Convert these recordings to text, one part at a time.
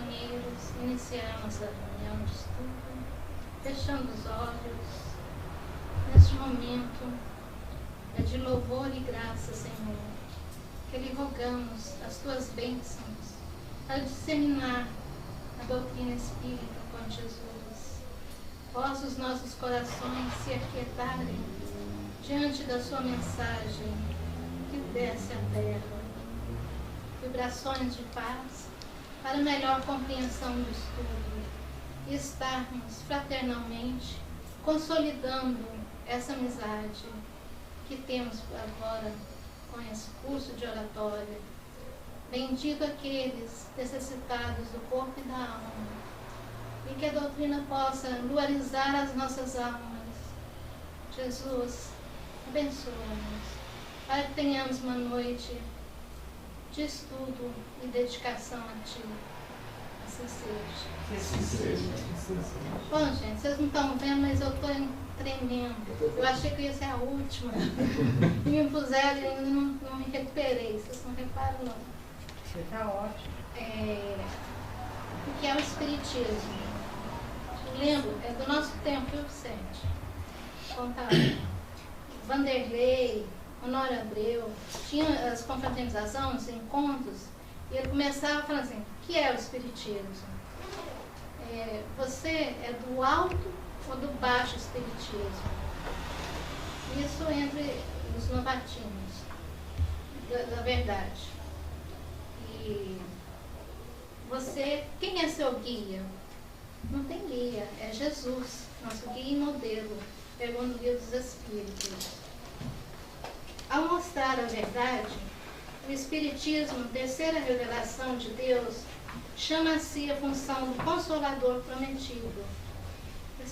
companheiros, iniciar nossa reunião de estudo, fechando os olhos. Neste momento é de louvor e graça, Senhor, que lhe rogamos as tuas bênçãos para disseminar a doutrina espírita com Jesus. Possa os nossos corações se aquietarem diante da sua mensagem que desce à terra. Vibrações de paz para melhor compreensão do estudo e estarmos fraternalmente consolidando essa amizade que temos agora com esse curso de oratória. Bendito aqueles necessitados do corpo e da alma, e que a doutrina possa luarizar as nossas almas. Jesus, abençoa-nos, para que tenhamos uma noite de estudo e dedicação a Ti. Assim seja. Bom, gente, vocês não estão vendo, mas eu estou tremendo. Eu achei que ia ser a última. E me puseram e ainda não me recuperei. Vocês não reparam, não? Você está ótimo. O que é o Espiritismo? Lembro, é do nosso tempo, viu, Vicente? Contar. Vanderlei, Honório Abreu, tinha as confraternizações, os encontros, e ele começava falando assim: o que é o Espiritismo? Você é do alto ou do baixo Espiritismo? Isso entre os novatinhos, da verdade. E você, quem é seu guia? Não tem guia, é Jesus, nosso guia e modelo, segundo o Livro dos Espíritos. Ao mostrar a verdade, o Espiritismo, terceira revelação de Deus, chama a si a função do Consolador prometido.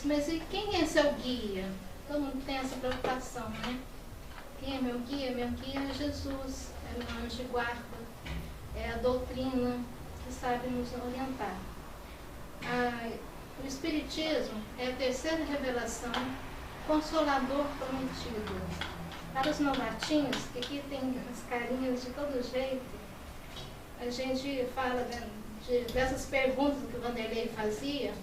Mas e quem é seu guia? Todo mundo tem essa preocupação, né? Quem é meu guia? Meu guia é Jesus, é meu anjo de guarda, é a doutrina que sabe nos orientar. O Espiritismo é a terceira revelação, Consolador prometido. Para os novatinhos, que aqui tem as carinhas de todo jeito, a gente fala dessas perguntas que o Vanderlei fazia.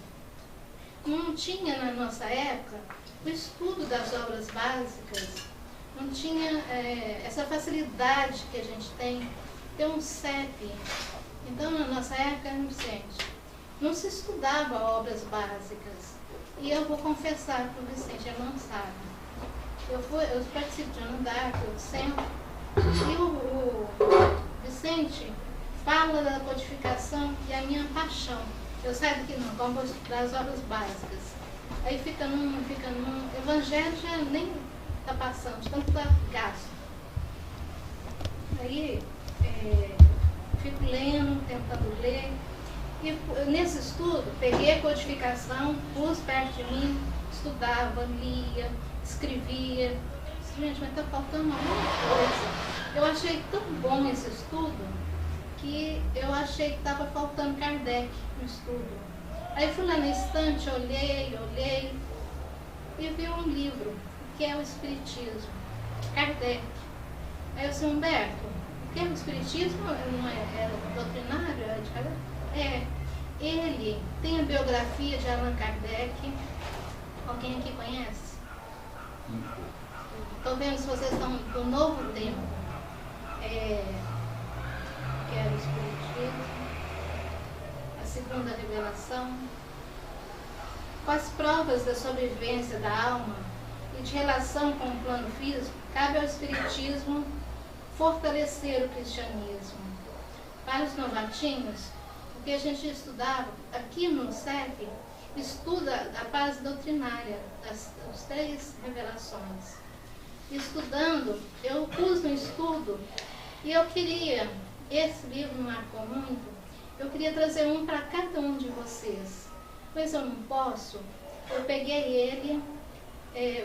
Não tinha na nossa época o estudo das obras básicas, não tinha essa facilidade que a gente tem, ter um CEP. Então, na nossa época, Vicente, não se estudava obras básicas. E eu vou confessar para o Vicente, ele não sabe. Eu participo de Ana Dark, eu sempre, e o Vicente fala da codificação e a minha paixão. Eu saio daqui, não, como vou estudar as obras básicas. Aí fica num, Evangelho já nem está passando, de tanto está gasto. Aí fico lendo, tentando ler. E nesse estudo, peguei a codificação, pus perto de mim, estudava, lia, escrevia. Gente, mas está faltando alguma coisa. Eu achei tão bom esse estudo que eu achei que estava faltando Kardec no estudo. Aí fui lá na estante, olhei e vi um livro, que é o Espiritismo, Kardec. Aí eu disse: Humberto, o que é o Espiritismo? Não é doutrinário? É de Kardec? Ele tem a biografia de Allan Kardec. Alguém aqui conhece? Estou vendo se vocês estão do novo tempo. Que era o Espiritismo, a segunda revelação. Com as provas da sobrevivência da alma e de relação com o plano físico, cabe ao Espiritismo fortalecer o cristianismo. Para os novatinhos, o que a gente estudava aqui no CEP, estuda a base doutrinária das três revelações. Estudando, eu pus no estudo e eu queria, esse livro me marcou muito, eu queria trazer um para cada um de vocês. Mas eu não posso. Eu peguei ele,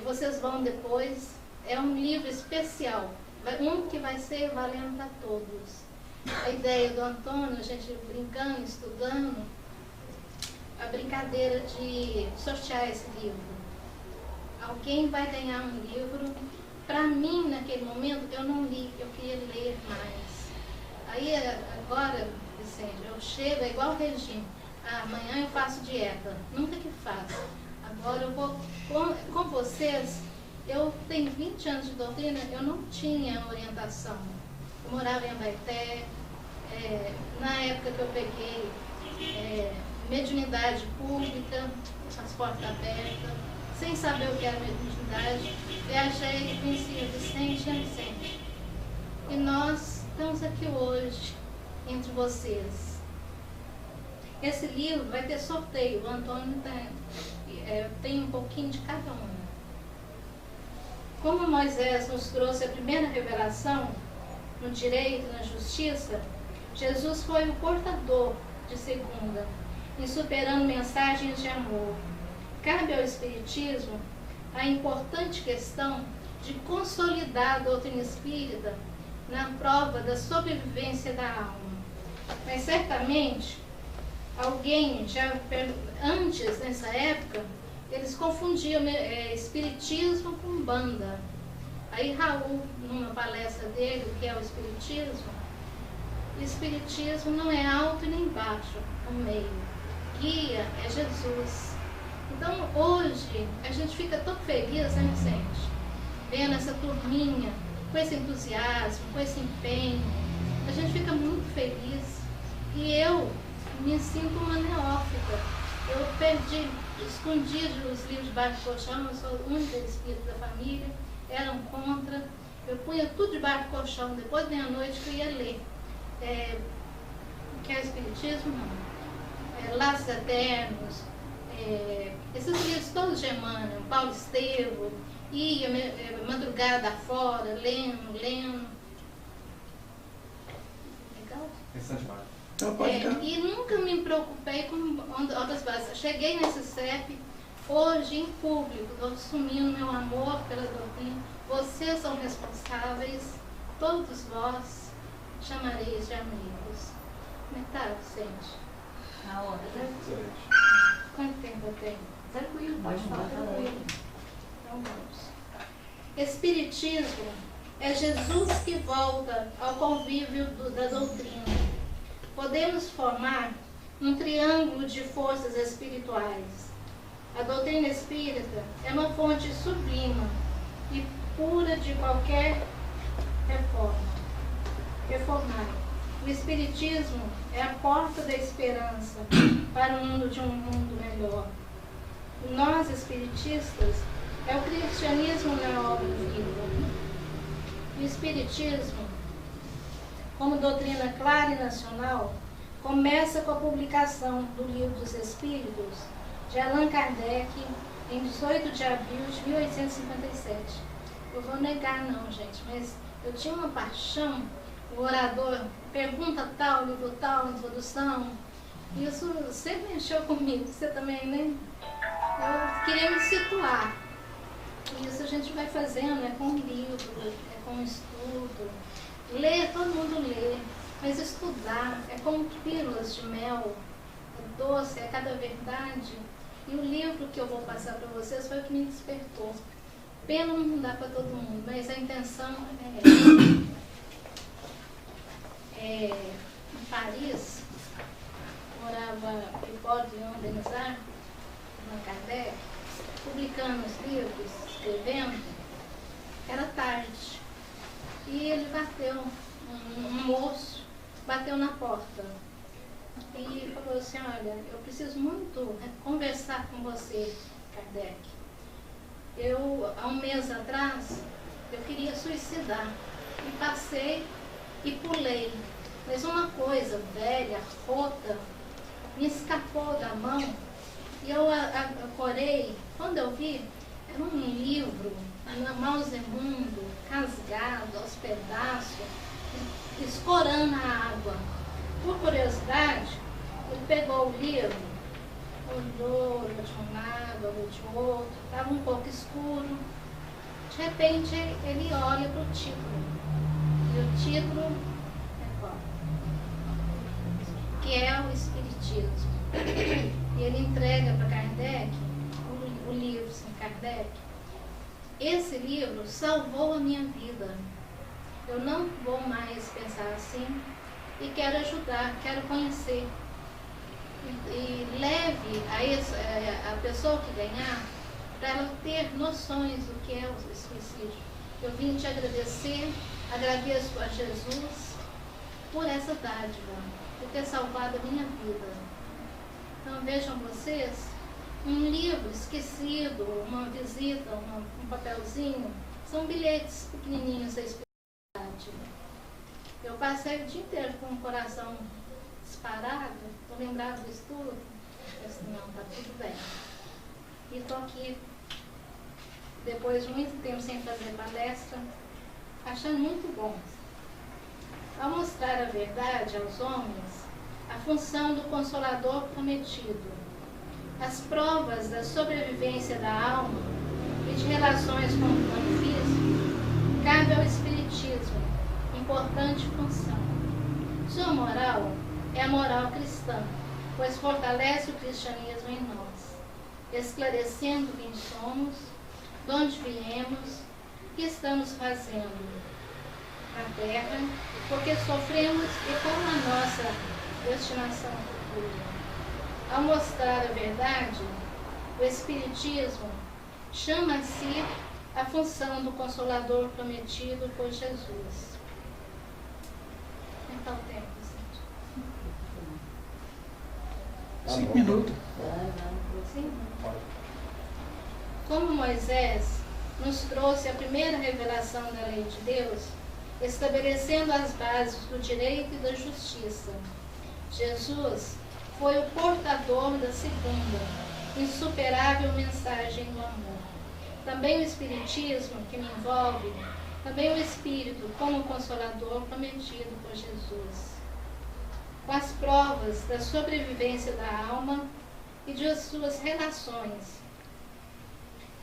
vocês vão depois, é um livro especial, um que vai ser valendo para todos. A ideia do Antônio, a gente brincando, estudando, a brincadeira de sortear esse livro. Alguém vai ganhar um livro. Para mim, naquele momento, eu não li, eu queria ler mais. Aí, agora, Vicente, eu chego, é igual o Regime. amanhã eu faço dieta. Nunca que faço. Agora eu vou com vocês. Eu tenho 20 anos de doutrina, eu não tinha orientação. Eu morava em Abaeté, na época que eu peguei mediunidade pública, as portas abertas, sem saber o que era mediunidade, viajei e conheci o Vicente e a Vicente. E nós estamos aqui hoje, entre vocês. Esse livro vai ter sorteio, o Antônio tem um pouquinho de cada um. Como Moisés nos trouxe a primeira revelação, no direito e na justiça, Jesus foi o portador de segunda, em superando mensagens de amor. Cabe ao Espiritismo a importante questão de consolidar a doutrina espírita na prova da sobrevivência da alma. Mas certamente, alguém já antes, nessa época, eles confundiam espiritismo com banda. Aí Raul, numa palestra dele, o que é o espiritismo não é alto e nem baixo, é o meio. Guia é Jesus. Então hoje a gente fica tão feliz, né, Vicente? Vendo essa turminha, com esse entusiasmo, com esse empenho. A gente fica muito feliz. E eu me sinto uma neófita. Eu escondi os livros debaixo do colchão, eu sou a única espírita da família, eram contra. Eu punha tudo debaixo do colchão, depois da meia-noite que eu ia ler. O que é espiritismo? Não. Laços Eternos, esses livros todos de Emmanuel, Paulo Estevam, ia madrugada afora, lendo. Legal? E nunca me preocupei com outras bases. Cheguei nesse CEP hoje em público, estou assumindo meu amor pela doutrina. Vocês são responsáveis, todos vós chamareis de amigos. Como é que tá, Vicente? Na hora, né? Quanto tempo eu tenho? Tranquilo, pode falar. Tranquilo. Então vamos. Espiritismo é Jesus que volta ao convívio da doutrina. Podemos formar um triângulo de forças espirituais. A doutrina espírita é uma fonte sublime e pura de qualquer reformar. O Espiritismo é a porta da esperança para o mundo de um mundo melhor. Nós, espiritistas, é o cristianismo na obra viva. O Espiritismo, como doutrina clara e nacional, começa com a publicação do Livro dos Espíritos de Allan Kardec em 18 de abril de 1857. Eu vou negar não, gente, mas eu tinha uma paixão, o orador pergunta tal, livro tal, introdução, isso sempre mexeu comigo, você também, né? Eu queria me situar. Isso a gente vai fazendo, com livro, com estudo. Ler, todo mundo lê, mas estudar é como pílulas de mel, é doce, é cada verdade. E o livro que eu vou passar para vocês foi o que me despertou. Pena não dá para todo mundo, mas a intenção em Paris, morava Hipólito Denizar, Allan Kardec, publicando os livros, escrevendo, era tarde. E ele bateu, um moço bateu na porta e falou assim, olha, eu preciso muito conversar com você, Kardec. Há um mês atrás, eu queria suicidar e passei e pulei. Mas uma coisa velha, rota, me escapou da mão e eu acorei. Quando eu vi, era um livro, mausemundo, rasgado aos pedaços, escorando a água. Por curiosidade, ele pegou o livro, olhou de um lado, olhou de outro, estava um pouco escuro. De repente, ele olha para o título. E o título é qual? Que é o Espiritismo. E ele entrega para Kardec o livro sem Kardec. Esse livro salvou a minha vida. Eu não vou mais pensar assim e quero ajudar, quero conhecer. e leve a pessoa que ganhar para ela ter noções do que é o suicídio. Eu vim te agradecer, agradeço a Jesus por essa dádiva, por ter salvado a minha vida. Então vejam vocês, um livro esquecido, uma visita, um papelzinho, são bilhetes pequenininhos da espiritualidade. Eu passei o dia inteiro com o coração disparado, estou lembrado do estudo, eu disse, não, está tudo bem. E estou aqui, depois de muito tempo sem fazer palestra, achando muito bom. Ao mostrar a verdade aos homens, a função do Consolador prometido, as provas da sobrevivência da alma e de relações com o plano físico, cabe ao Espiritismo importante função. Sua moral é a moral cristã, pois fortalece o cristianismo em nós, esclarecendo quem somos, de onde viemos, o que estamos fazendo na Terra, porque sofremos e qual a nossa destinação futura. Ao mostrar a verdade, o Espiritismo chama a si a função do Consolador prometido por Jesus. Então, tempo, gente. 5 minutos. Sim. Como Moisés nos trouxe a primeira revelação da lei de Deus, estabelecendo as bases do direito e da justiça, Jesus foi o portador da segunda, insuperável mensagem do amor. Também o Espiritismo, que me envolve, também o Espírito como Consolador prometido por Jesus. Com as provas da sobrevivência da alma e de suas relações,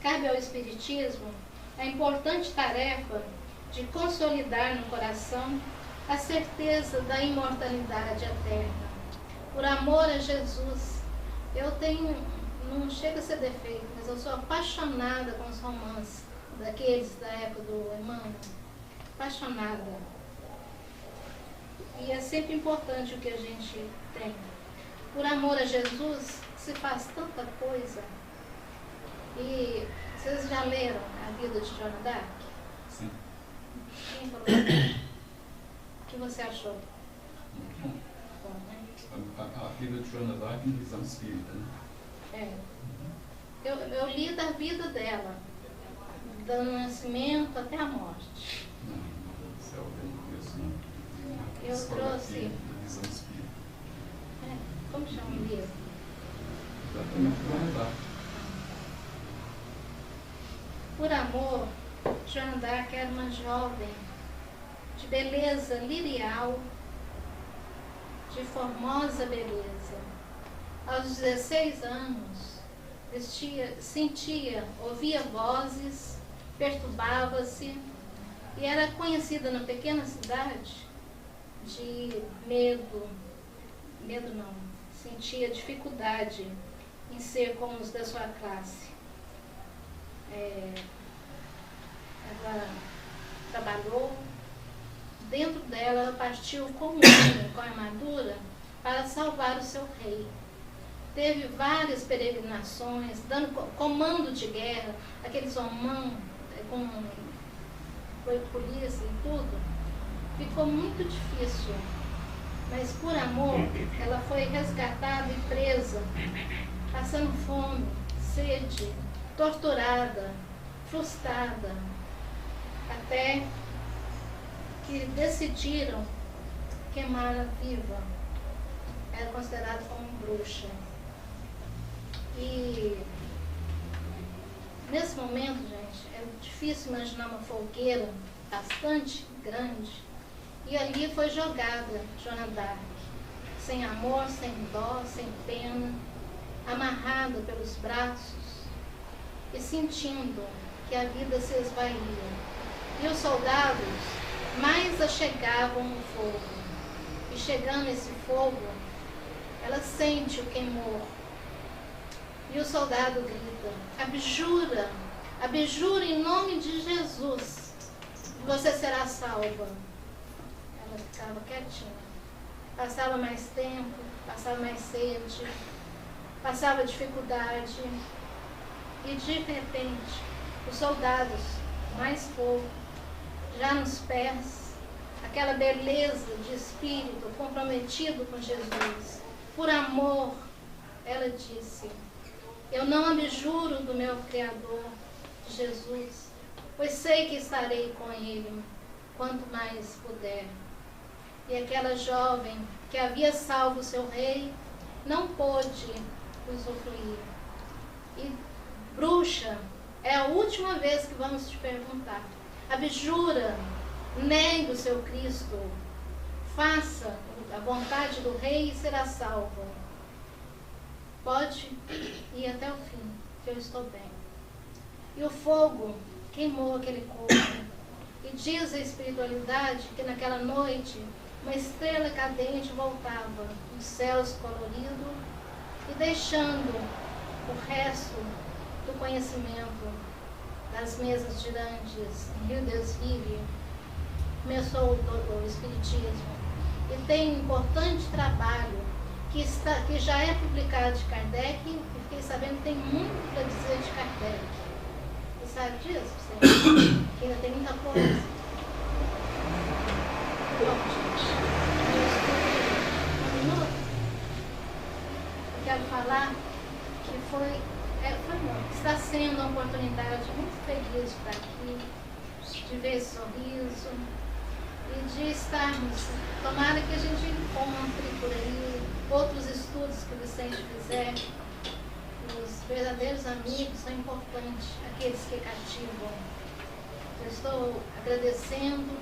cabe ao Espiritismo a importante tarefa de consolidar no coração a certeza da imortalidade eterna. Por amor a Jesus, eu tenho, não chega a ser defeito, mas eu sou apaixonada com os romances daqueles da época do Emmanuel. Apaixonada. E é sempre importante o que a gente tem. Por amor a Jesus, se faz tanta coisa. E vocês já leram A Vida de Joana d'Arc? Sim. Quem falou? O que você achou? Bom, né? A vida de Joana d'Arc em visão espírita, né? É. Eu li da vida dela, do nascimento até a morte. Não, isso é o que eu não conheço, não. Eu trouxe. Da visão espírita. Como chama o livro? Exatamente, Joana d'Arc. Por amor, Joana d'Arc era uma jovem de beleza lirial, de formosa beleza. Aos 16 anos, ouvia vozes, perturbava-se e era conhecida na pequena cidade de medo não, sentia dificuldade em ser como os da sua classe. Ela trabalhou, dentro dela ela partiu como um homem com a armadura para salvar o seu rei. Teve várias peregrinações, dando comando de guerra, aqueles homens com polícia e tudo. Ficou muito difícil, mas por amor ela foi resgatada e presa, passando fome, sede, torturada, frustrada, até que decidiram queimá-la viva. Era considerada como bruxa. E nesse momento, gente, é difícil imaginar uma fogueira bastante grande. E ali foi jogada Joana d'Arc, sem amor, sem dó, sem pena, amarrada pelos braços e sentindo que a vida se esvaía. E os soldados mais a chegavam no fogo. E chegando esse fogo, ela sente o queimor. E o soldado grita: abjura, abjura em nome de Jesus, e você será salva. Ela ficava quietinha. Passava mais tempo, passava mais sede, passava dificuldade. E de repente, os soldados, mais fogo, já nos pés, aquela beleza de espírito comprometido com Jesus. Por amor, ela disse: eu não abjuro do meu Criador, de Jesus, pois sei que estarei com Ele, quanto mais puder. E aquela jovem que havia salvo seu rei, não pôde usufruir. E, bruxa, é a última vez que vamos te perguntar. Abjura, negue o seu Cristo, faça a vontade do rei e será salvo. Pode ir até o fim, que eu estou bem. E o fogo queimou aquele corpo. E diz a espiritualidade que naquela noite uma estrela cadente voltava dos céus colorido e deixando o resto do conhecimento das mesas girantes em Hildesville, começou o Espiritismo. E tem um importante trabalho que já é publicado de Kardec, e fiquei sabendo que tem muito para dizer de Kardec. Você sabe disso? Que ainda tem muita coisa. Bom, gente, um minuto. Eu quero falar que foi não, está sendo uma oportunidade muito feliz de estar aqui, de ver esse sorriso e de estarmos. Tomara que a gente encontre por aí outros estudos que o Vicente fizer. Os verdadeiros amigos são importantes, aqueles que cativam. Eu estou agradecendo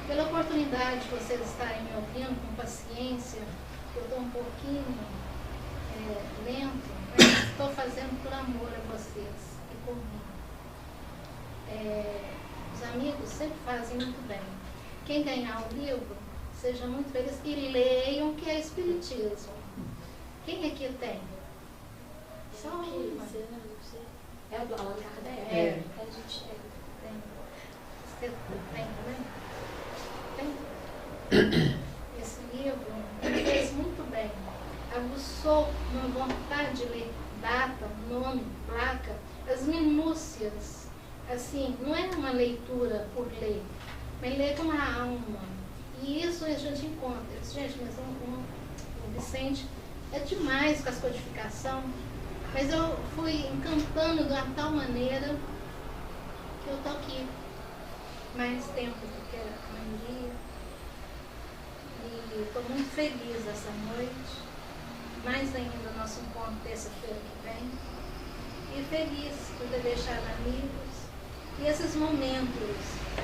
pela oportunidade de vocês estarem me ouvindo com paciência. Eu estou um pouquinho lento, mas estou fazendo por amor a vocês e por mim. Os amigos sempre fazem muito bem. Quem ganhar o livro, seja muito feliz e leiam o que é Espiritismo. Quem aqui tem? Só uma. É o do Allan Kardec? É. A gente tem. Você tem também? Tem? Esse livro me fez muito bem. Aguçou uma vontade de ler data, nome, placa, as minúcias. Assim, não é uma leitura por ler, mas ler com a alma. E isso a gente encontra. Gente, mas o Vicente é demais com as codificações, mas eu fui encantando de uma tal maneira que eu estou aqui mais tempo do que a maioria. E estou muito feliz essa noite. Mais ainda o nosso encontro terça-feira que vem. E feliz por ter deixado amigos. E esses momentos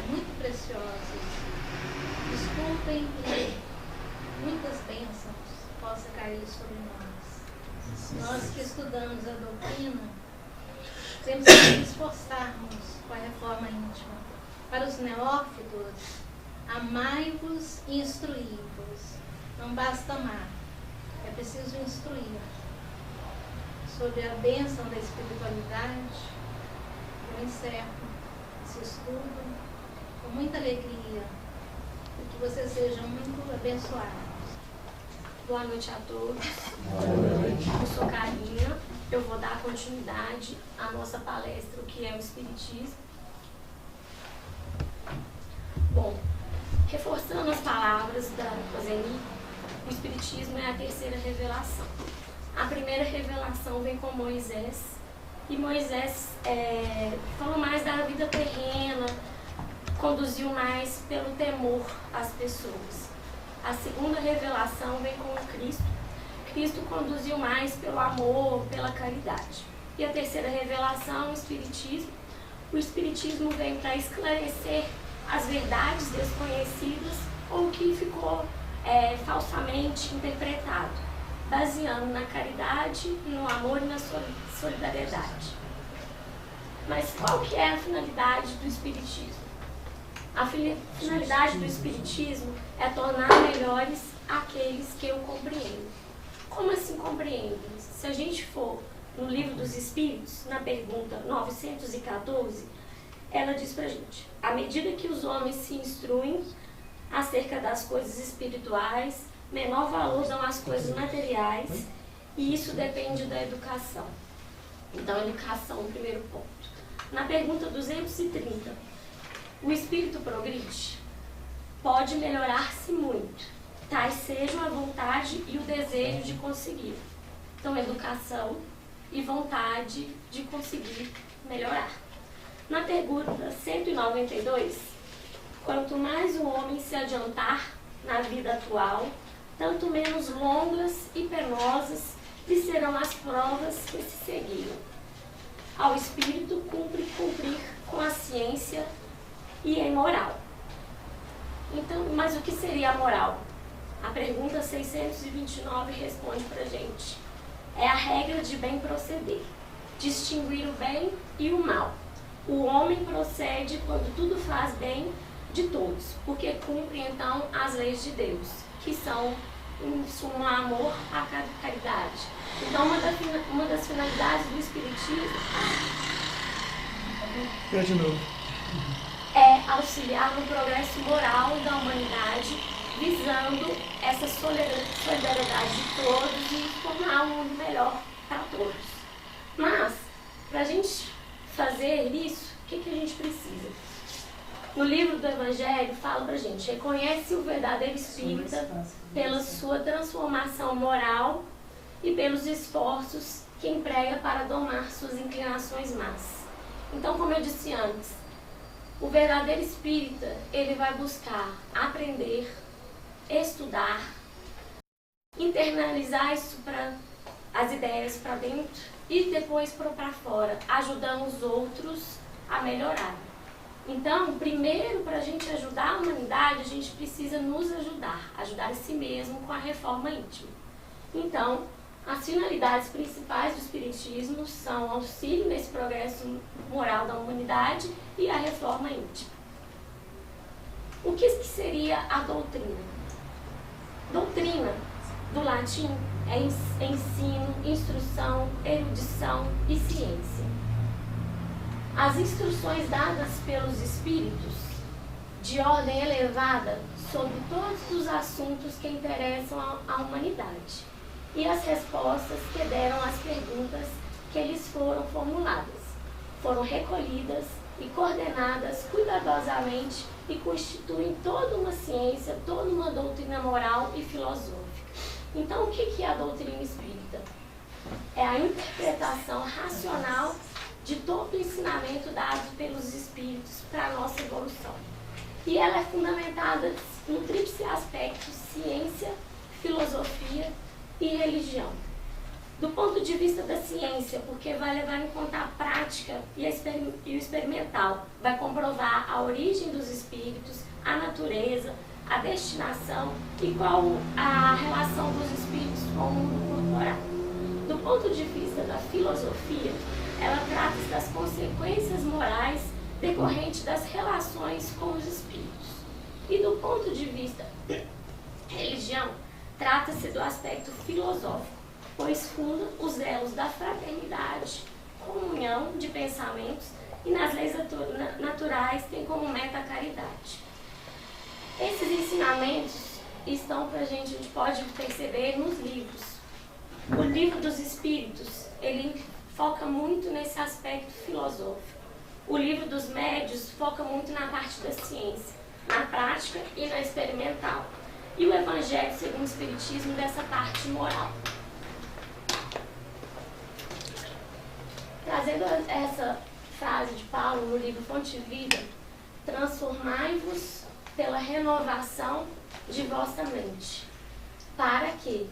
muito preciosos. Desculpem que muitas bênçãos possam cair sobre nós. Nós que estudamos a doutrina, temos que nos esforçarmos com a reforma íntima. Para os neófitos, amai-vos e instruí-vos. Não basta amar. É preciso instruir sobre a bênção da espiritualidade. Eu encerro esse estudo com muita alegria e que vocês sejam muito abençoados. Boa noite a todos. Boa noite. Eu sou Karina. Eu vou dar continuidade à nossa palestra, o que é o Espiritismo. Bom, reforçando as palavras da Roseni, o Espiritismo é a terceira revelação. A primeira revelação vem com Moisés, e Moisés falou mais da vida terrena, conduziu mais pelo temor às pessoas. A segunda revelação vem com Cristo. Cristo conduziu mais pelo amor, pela caridade. E a terceira revelação, o Espiritismo. O Espiritismo vem para esclarecer as verdades desconhecidas ou que ficou falsamente interpretado, baseando na caridade, no amor e na solidariedade. Mas qual que é a finalidade do Espiritismo? A finalidade do Espiritismo é tornar melhores aqueles que eu compreendo. Como assim compreendo? Se a gente for no Livro dos Espíritos, na pergunta 914, ela diz pra gente: à medida que os homens se instruem acerca das coisas espirituais, menor valor dão as coisas materiais, e isso depende da educação. Então, a educação, o primeiro ponto. Na pergunta 230, o espírito progride? Pode melhorar-se muito, tais sejam a vontade e o desejo de conseguir. Então, educação e vontade de conseguir melhorar. Na pergunta 192, quanto mais o homem se adiantar na vida atual, tanto menos longas e penosas lhe serão as provas que se seguiram. Ao espírito cumprir com a ciência e a moral. Então, mas o que seria a moral? A pergunta 629 responde para a gente. É a regra de bem proceder, distinguir o bem e o mal. O homem procede quando tudo faz bem de todos, porque cumpre então as leis de Deus, que são, em suma, amor à caridade. Então, uma das finalidades do Espiritismo é auxiliar no progresso moral da humanidade, visando essa solidariedade de todos e tornar o mundo melhor para todos. Mas, para a gente fazer isso, o que a gente precisa? No livro do Evangelho fala para a gente, reconhece o verdadeiro espírita pela sua transformação moral e pelos esforços que emprega para domar suas inclinações más. Então, como eu disse antes, o verdadeiro espírita, ele vai buscar aprender, estudar, internalizar isso as ideias para dentro e depois para fora, ajudando os outros a melhorar. Então, primeiro, para a gente ajudar a humanidade, a gente precisa nos ajudar a si mesmo com a reforma íntima. Então, as finalidades principais do Espiritismo são auxílio nesse progresso moral da humanidade e a reforma íntima. O que seria a doutrina? Doutrina, do latim, é ensino, instrução, erudição e ciência. As instruções dadas pelos espíritos de ordem elevada sobre todos os assuntos que interessam à humanidade e as respostas que deram às perguntas que lhes foram formuladas foram recolhidas e coordenadas cuidadosamente e constituem toda uma ciência, toda uma doutrina moral e filosófica. Então, o que é a doutrina espírita? É a interpretação racional de todo o ensinamento dado pelos espíritos para a nossa evolução. E ela é fundamentada no tríplice aspecto ciência, filosofia e religião. Do ponto de vista da ciência, porque vai levar em conta a prática e o experimental, vai comprovar a origem dos espíritos, a natureza, a destinação e qual a relação dos espíritos com o mundo corporal. Do ponto de vista da filosofia, ela trata das consequências morais decorrentes das relações com os espíritos. E do ponto de vista religião, trata-se do aspecto filosófico, pois funda os elos da fraternidade, comunhão de pensamentos e nas leis naturais tem como meta a caridade. Esses ensinamentos estão para a gente pode perceber nos livros. O livro dos Espíritos, ele foca muito nesse aspecto filosófico. O livro dos Médios foca muito na parte da ciência, na prática e na experimental. E o Evangelho, segundo o Espiritismo, dessa parte moral. Trazendo essa frase de Paulo no livro Fonte Vida, transformai-vos pela renovação de vossa mente, para que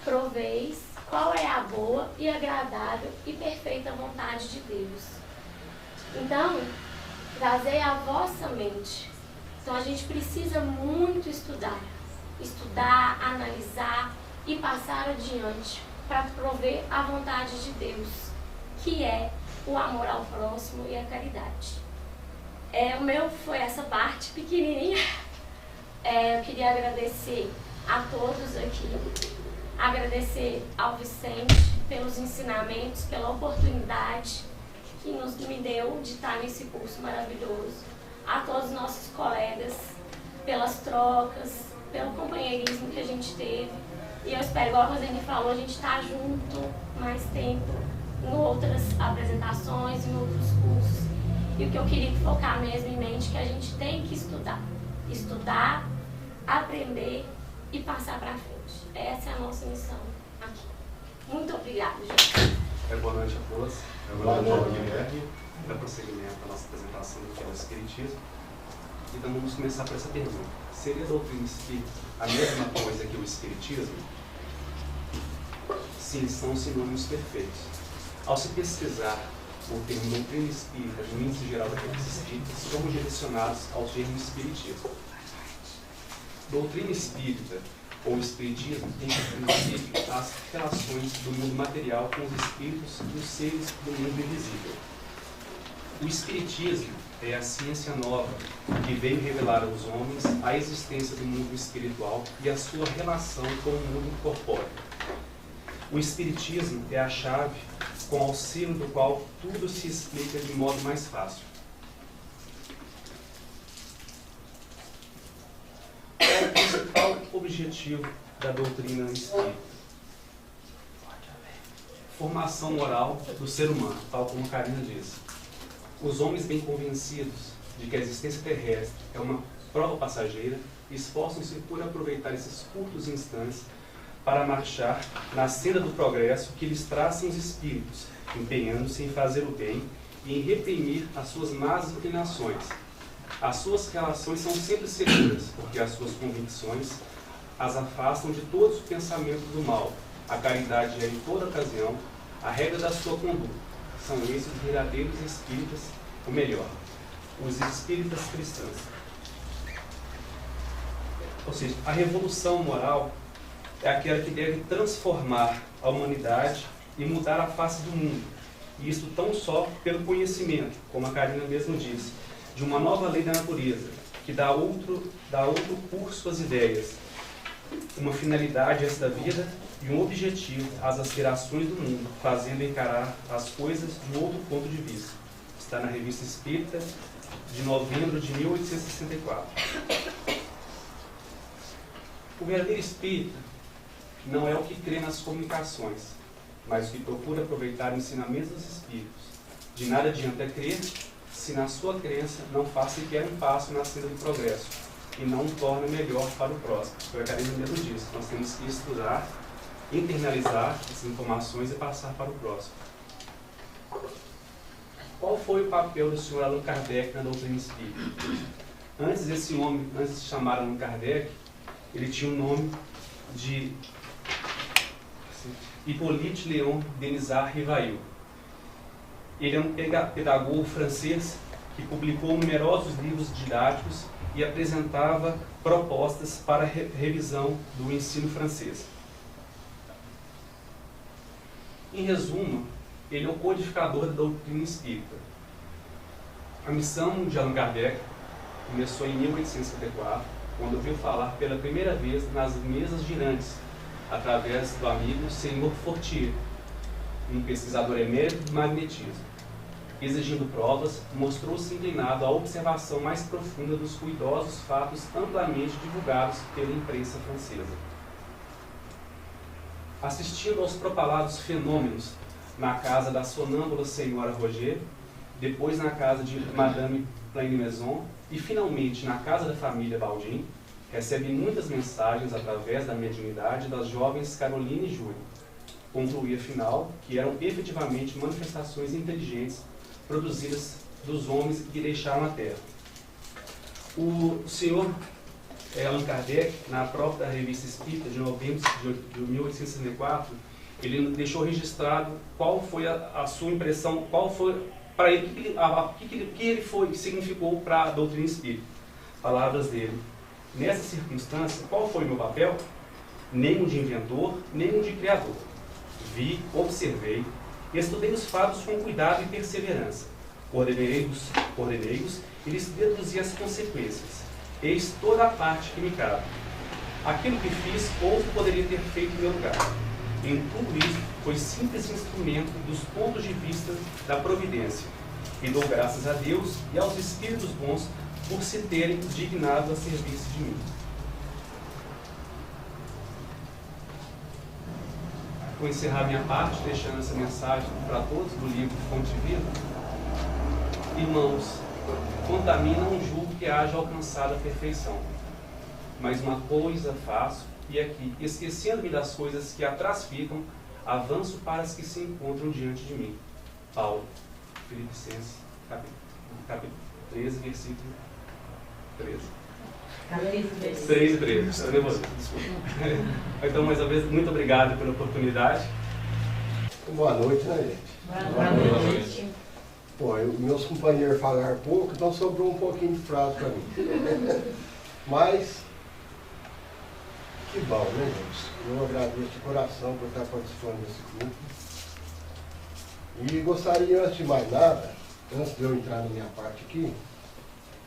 proveis qual é a boa e agradável e perfeita vontade de Deus. Então, trazei a vossa mente. Então, a gente precisa muito estudar, analisar e passar adiante para prover a vontade de Deus, que é o amor ao próximo e a caridade. O meu foi essa parte pequenininha. Eu queria agradecer a todos aqui, agradecer ao Vicente pelos ensinamentos, pela oportunidade que me deu de estar nesse curso maravilhoso, a todos os nossos colegas pelas trocas, pelo companheirismo que a gente teve. E eu espero, igual a Rosane falou, a gente está junto mais tempo em outras apresentações, em outros cursos. E o que eu queria focar mesmo em mente é que a gente tem que estudar. Estudar, aprender e passar para frente. Essa é a nossa missão aqui. Muito obrigada, gente. Boa noite a todos. Boa noite, Guilherme. Para prosseguimento da nossa apresentação do que é o Espiritismo. Então vamos começar por essa pergunta. Seria a doutrina espírita a mesma coisa que o Espiritismo? Sim, são sinônimos perfeitos. Ao se pesquisar o termo doutrina espírita no índice geral da revista espírita, somos direcionados ao termo Espiritismo. Doutrina espírita ou Espiritismo tem como princípio as relações do mundo material com os espíritos e os seres do mundo invisível. O Espiritismo é a ciência nova que veio revelar aos homens a existência do mundo espiritual e a sua relação com o mundo corpóreo. O Espiritismo é a chave com auxílio do qual tudo se explica de modo mais fácil. Qual é o principal objetivo da doutrina espírita? Formação moral do ser humano, tal como Karina disse. Os homens bem convencidos de que a existência terrestre é uma prova passageira esforçam-se por aproveitar esses curtos instantes para marchar na senda do progresso que lhes traçam os espíritos, empenhando-se em fazer o bem e em reprimir as suas más inclinações. As suas relações são sempre seguras, porque as suas convicções as afastam de todos os pensamentos do mal. A caridade é, em toda ocasião, a regra da sua conduta. São esses os verdadeiros espíritas, ou melhor, os espíritas cristãos. Ou seja, a revolução moral é aquela que deve transformar a humanidade e mudar a face do mundo. E isso tão só pelo conhecimento, como a Karina mesmo disse, de uma nova lei da natureza, que dá outro curso às ideias, uma finalidade a esta vida e um objetivo às aspirações do mundo, fazendo encarar as coisas de um outro ponto de vista. Está na Revista Espírita, de novembro de 1864. O verdadeiro espírita não é o que crê nas comunicações, mas o que procura aproveitar o ensinamento dos espíritos. De nada adianta crer se na sua crença não faz sequer um passo na senda do progresso e não o torna melhor para o próximo. Foi a Karina mesmo disse, nós temos que estudar, internalizar essas informações e passar para o próximo. Qual foi o papel do senhor Allan Kardec na doutrina espírita? Antes desse homem, antes de chamar Allan Kardec, ele tinha o nome de Hippolyte Léon Denisard Rivail. Ele é um pedagogo francês que publicou numerosos livros didáticos e apresentava propostas para revisão do ensino francês. Em resumo, ele é o codificador da doutrina espírita. A missão de Allan Kardec começou em 1854, quando ouviu falar pela primeira vez nas mesas girantes, através do amigo Sr. Fortier, um pesquisador emérito do magnetismo. Exigindo provas, mostrou-se inclinado à observação mais profunda dos cuidadosos fatos amplamente divulgados pela imprensa francesa. Assistindo aos propalados fenômenos na casa da sonâmbula senhora Roger, depois na casa de Madame Plaine-Maison e finalmente na casa da família Baldin, recebe muitas mensagens através da mediunidade das jovens Caroline e Júlia. Concluí afinal que eram efetivamente manifestações inteligentes produzidas dos homens que deixaram a Terra. O senhor Allan Kardec, na própria Revista Espírita de novembro de 1864, ele deixou registrado qual foi a sua impressão, qual foi para ele, que significou para a doutrina espírita. Palavras dele: nessa circunstância, qual foi o meu papel? Nem um de inventor, nem um de criador. Vi, observei, estudei os fatos com cuidado e perseverança. Ordenei-os e lhes deduzi as consequências. Eis toda a parte que me cabe. Aquilo que fiz, outro poderia ter feito em meu lugar. Em tudo isso, foi simples instrumento dos pontos de vista da providência. E dou graças a Deus e aos espíritos bons por se terem dignado a serviço de mim. vou encerrar minha parte deixando essa mensagem para todos do livro Fonte de Vida. Irmãos, contamina um julgo que haja alcançado a perfeição. Mas uma coisa faço, e aqui, esquecendo-me das coisas que atrás ficam, avanço para as que se encontram diante de mim. Paulo, Filipenses, capítulo 13, versículo 13. 3 e 13. Estou nervoso, desculpa. Então, mais uma vez, muito obrigado pela oportunidade. Boa noite, né, gente? Boa noite. Pô, meus companheiros falaram pouco, então sobrou um pouquinho de frase para mim. Mas, que bom, né, gente? Eu agradeço de coração por estar participando desse grupo. E gostaria, antes de mais nada, antes de eu entrar na minha parte aqui,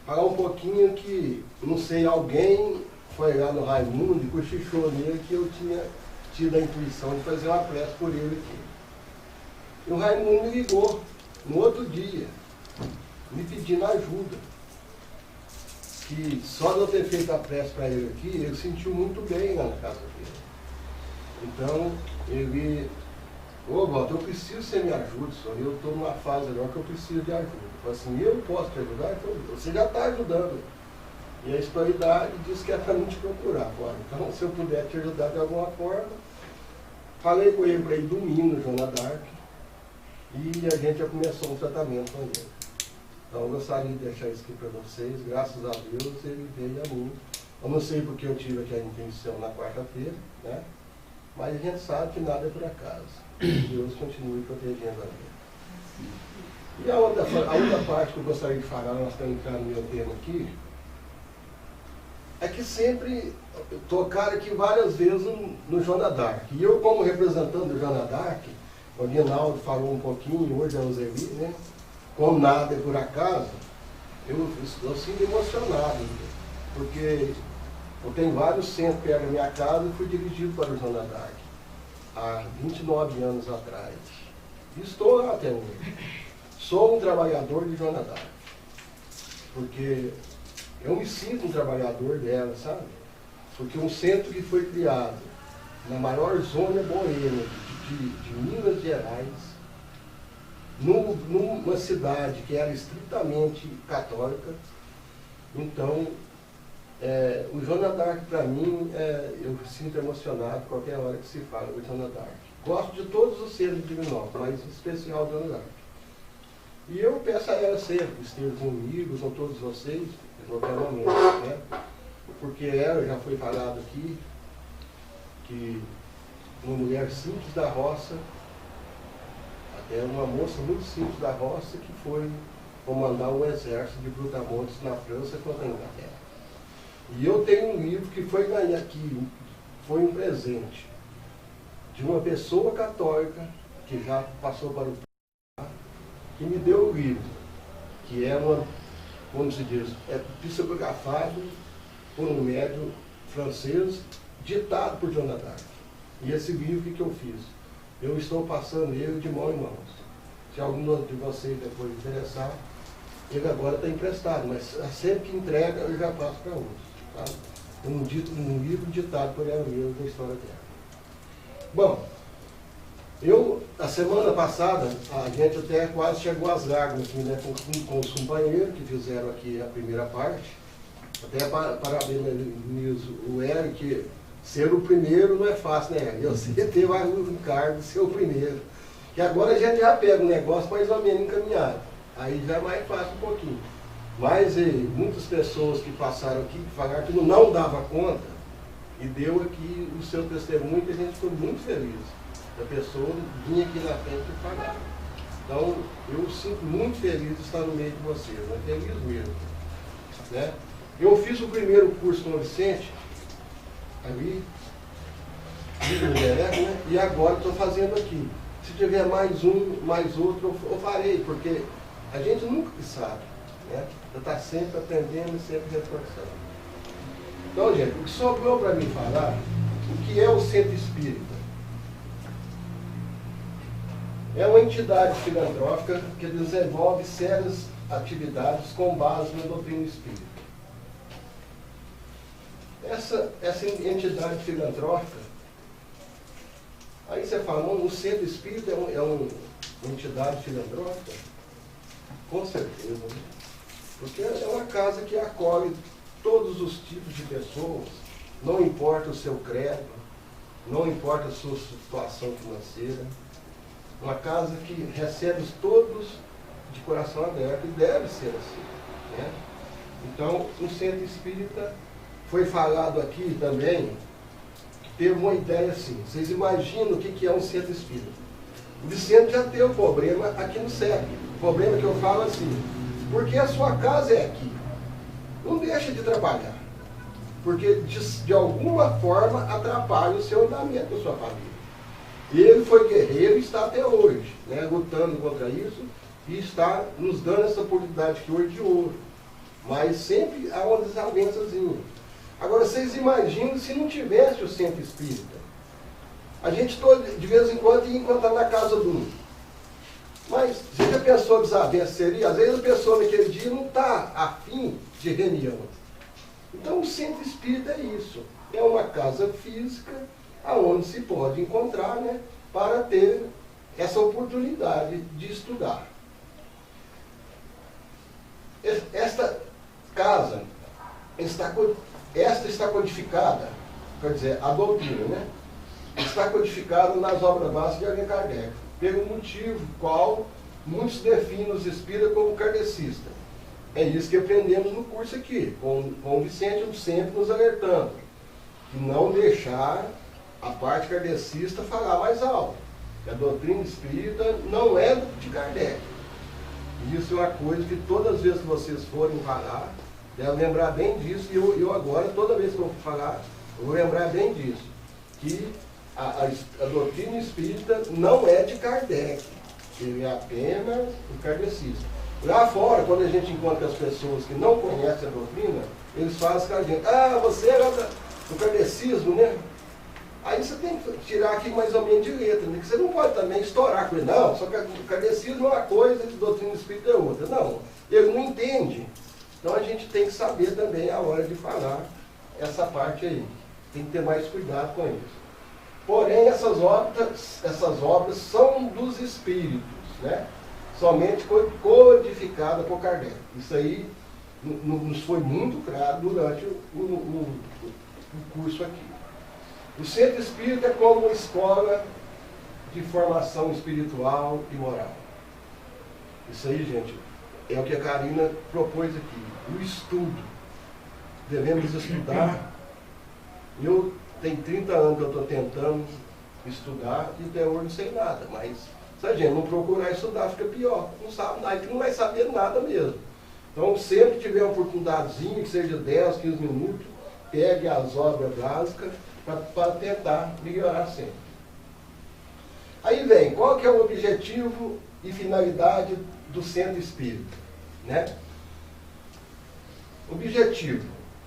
falar um pouquinho que, não sei, alguém foi lá no Raimundo e cochichou nele que eu tinha tido a intuição de fazer uma prece por ele aqui. E o Raimundo me ligou no outro dia, me pedindo ajuda. Que só de eu ter feito a prece para ele aqui, ele sentiu muito bem lá na casa dele. Então, ele... Ô, Walter, eu preciso que você me ajude, senhor. Eu estou numa fase agora que eu preciso de ajuda. Eu falei assim, eu posso te ajudar? Então, você já está ajudando. E a espiritualidade diz que é para mim te procurar agora. Então, se eu puder te ajudar de alguma forma, falei com ele para ir domingo no Joana d'Arc e a gente já começou um tratamento com ele. Então, eu gostaria de deixar isso aqui para vocês. Graças a Deus, ele veio a mim. Eu não sei porque eu tive aqui a intenção na quarta-feira, né? Mas a gente sabe que nada é por acaso. Deus continue protegendo a vida. E a outra parte que eu gostaria de falar, nós estamos entrando no meu tema aqui, é que sempre tocaram aqui várias vezes no Joana d'Arc. E eu, como representante do Joana d'Arc, o Guinaldo falou um pouquinho, hoje é o Zeli, né? Como nada é por acaso, eu sinto emocionado, porque eu tenho vários centros perto da minha casa e fui dirigido para o Joana d'Arc há 29 anos atrás. E estou lá até hoje. Sou um trabalhador de Joana d'Arc, porque eu me sinto um trabalhador dela, sabe? Porque um centro que foi criado na maior zona boêmia de Minas Gerais, numa cidade que era estritamente católica. Então, o Joana d'Arc, para mim, eu me sinto emocionado qualquer hora que se fala do Joana d'Arc. Gosto de todos os seres de Divinópolis, mas em especial do Joana d'Arc. E eu peço a ela sempre, esteja comigo, com todos vocês, em qualquer momento, né? Porque ela, já foi falado aqui, que uma mulher simples da roça, é uma moça muito simples da roça que foi comandar o exército de Brutamontes na França contra a Inglaterra. E eu tenho um livro que foi ganhar aqui, foi um presente de uma pessoa católica que já passou para o que me deu o livro, que é uma, como se diz, psicografado por um médium francês, ditado por Joana d'Arc. E esse livro, o que eu fiz? Eu estou passando ele de mão em mãos. Se algum de vocês depois interessar, ele agora está emprestado, mas sempre que entrega eu já passo para outros. Tá? Um livro ditado por ela mesma da história dela. Bom, a semana passada, a gente até quase chegou às lágrimas aqui, né, com os companheiros que fizeram aqui a primeira parte. Até parabenizo o Eric. Ser o primeiro não é fácil, né? Eu sei ter mais um cargo de ser o primeiro. Que agora a gente já pega um negócio mais ou menos encaminhado. Aí já é mais fácil um pouquinho. Mas muitas pessoas que passaram aqui, que falaram que não dava conta, e deu aqui o seu testemunho, que a gente ficou muito feliz. A pessoa vinha aqui na frente e falava. Então, eu sinto muito feliz de estar no meio de vocês, né? Feliz mesmo. Né? Eu fiz o primeiro curso com o Vicente, ali, né? E agora estou fazendo aqui. Se tiver mais um, mais outro, eu farei, porque a gente nunca sabe, né? Eu estou sempre aprendendo e sempre reforçando. Então, gente, o que sobrou para mim falar, o que é o Centro Espírita? É uma entidade filantrópica que desenvolve sérias atividades com base na doutrina espírita. Essa entidade filantrópica, Aí você fala, não, o centro espírita é uma entidade filantrópica? Com certeza, né? Porque é uma casa que acolhe todos os tipos de pessoas, não importa o seu credo, não importa a sua situação financeira. Uma casa que recebe todos de coração aberto, e deve ser assim, né? Então, no centro espírita, foi falado aqui também, que teve uma ideia assim. Vocês imaginam o que é um centro espírita? O Vicente já teve um problema aqui no SEC. O problema que eu falo assim, porque a sua casa é aqui. Não deixa de trabalhar. Porque de alguma forma atrapalha o seu andamento da sua família. Ele foi guerreiro e está até hoje, né, lutando contra isso, e está nos dando essa oportunidade que hoje de ouro. Mas sempre há uma desavençazinha. Agora, vocês imaginam se não tivesse o centro espírita? A gente de vez em quando ia encontrar na casa do um. Mas você já pensou a desavença seria? Às vezes a pessoa naquele dia não está afim de reunião. Então o centro espírita é isso. É uma casa física aonde se pode encontrar, né, para ter essa oportunidade de estudar. Esta casa está codificada, quer dizer, a doutrina, né, está codificada nas obras básicas de Allan Kardec, pelo motivo qual muitos definem os espíritas como kardecistas. É isso que aprendemos no curso aqui, com o Vicente sempre nos alertando, de não deixar a parte kardecista falar mais alto, que a doutrina espírita não é de Kardec. Isso é uma coisa que todas as vezes que vocês forem falar, devem lembrar bem disso, e eu agora, toda vez que eu for falar, eu vou lembrar bem disso, que a doutrina espírita não é de Kardec, ele é apenas o kardecista. Lá fora, quando a gente encontra as pessoas que não conhecem a doutrina, eles fazem com a gente, você é do kardecismo, né? Aí você tem que tirar aqui mais ou menos de letra, né? Que você não pode também estourar com ele, não, só que o kardecismo é uma coisa e a doutrina espírita é outra. Não, ele não entende. Então a gente tem que saber também a hora de falar essa parte aí. Tem que ter mais cuidado com isso. Porém, essas obras são dos espíritos, né? Somente codificada por Kardec. Isso aí nos foi muito claro durante o curso aqui. O centro espírita é como uma escola de formação espiritual e moral. Isso aí, gente, é o que a Karina propôs aqui. O estudo. Devemos estudar. Eu tenho 30 anos que eu estou tentando estudar e até hoje não sei nada, mas se a gente não procurar estudar, fica pior. Não sabe nada, não vai saber nada mesmo. Então, sempre que tiver uma oportunidadezinha, que seja 10, 15 minutos, pegue as obras básicas para tentar melhorar sempre. Aí vem, qual que é o objetivo e finalidade do centro espírita? Né? Objetivo,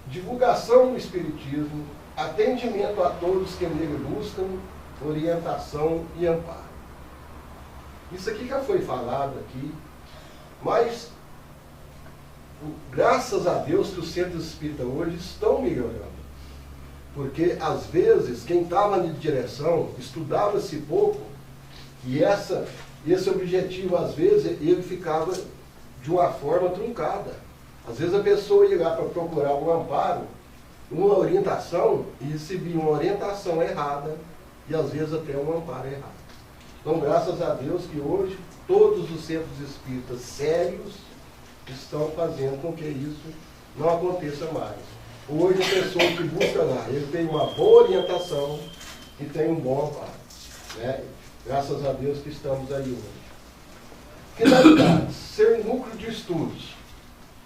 divulgação do espiritismo, atendimento a todos que nele buscam, orientação e amparo. Isso aqui já foi falado aqui, mas graças a Deus que os centros espíritas hoje estão melhorando. Porque, às vezes, quem estava de direção, estudava-se pouco, e esse objetivo, às vezes, ele ficava de uma forma truncada. Às vezes a pessoa ia lá para procurar um amparo, uma orientação, e recebia uma orientação errada, e às vezes até um amparo errado. Então, graças a Deus que hoje todos os centros espíritas sérios estão fazendo com que isso não aconteça mais. Hoje a pessoa que busca lá, ele tem uma boa orientação e tem um bom amparo. Né? Graças a Deus que estamos aí hoje. Finalidade, ser núcleo de estudos.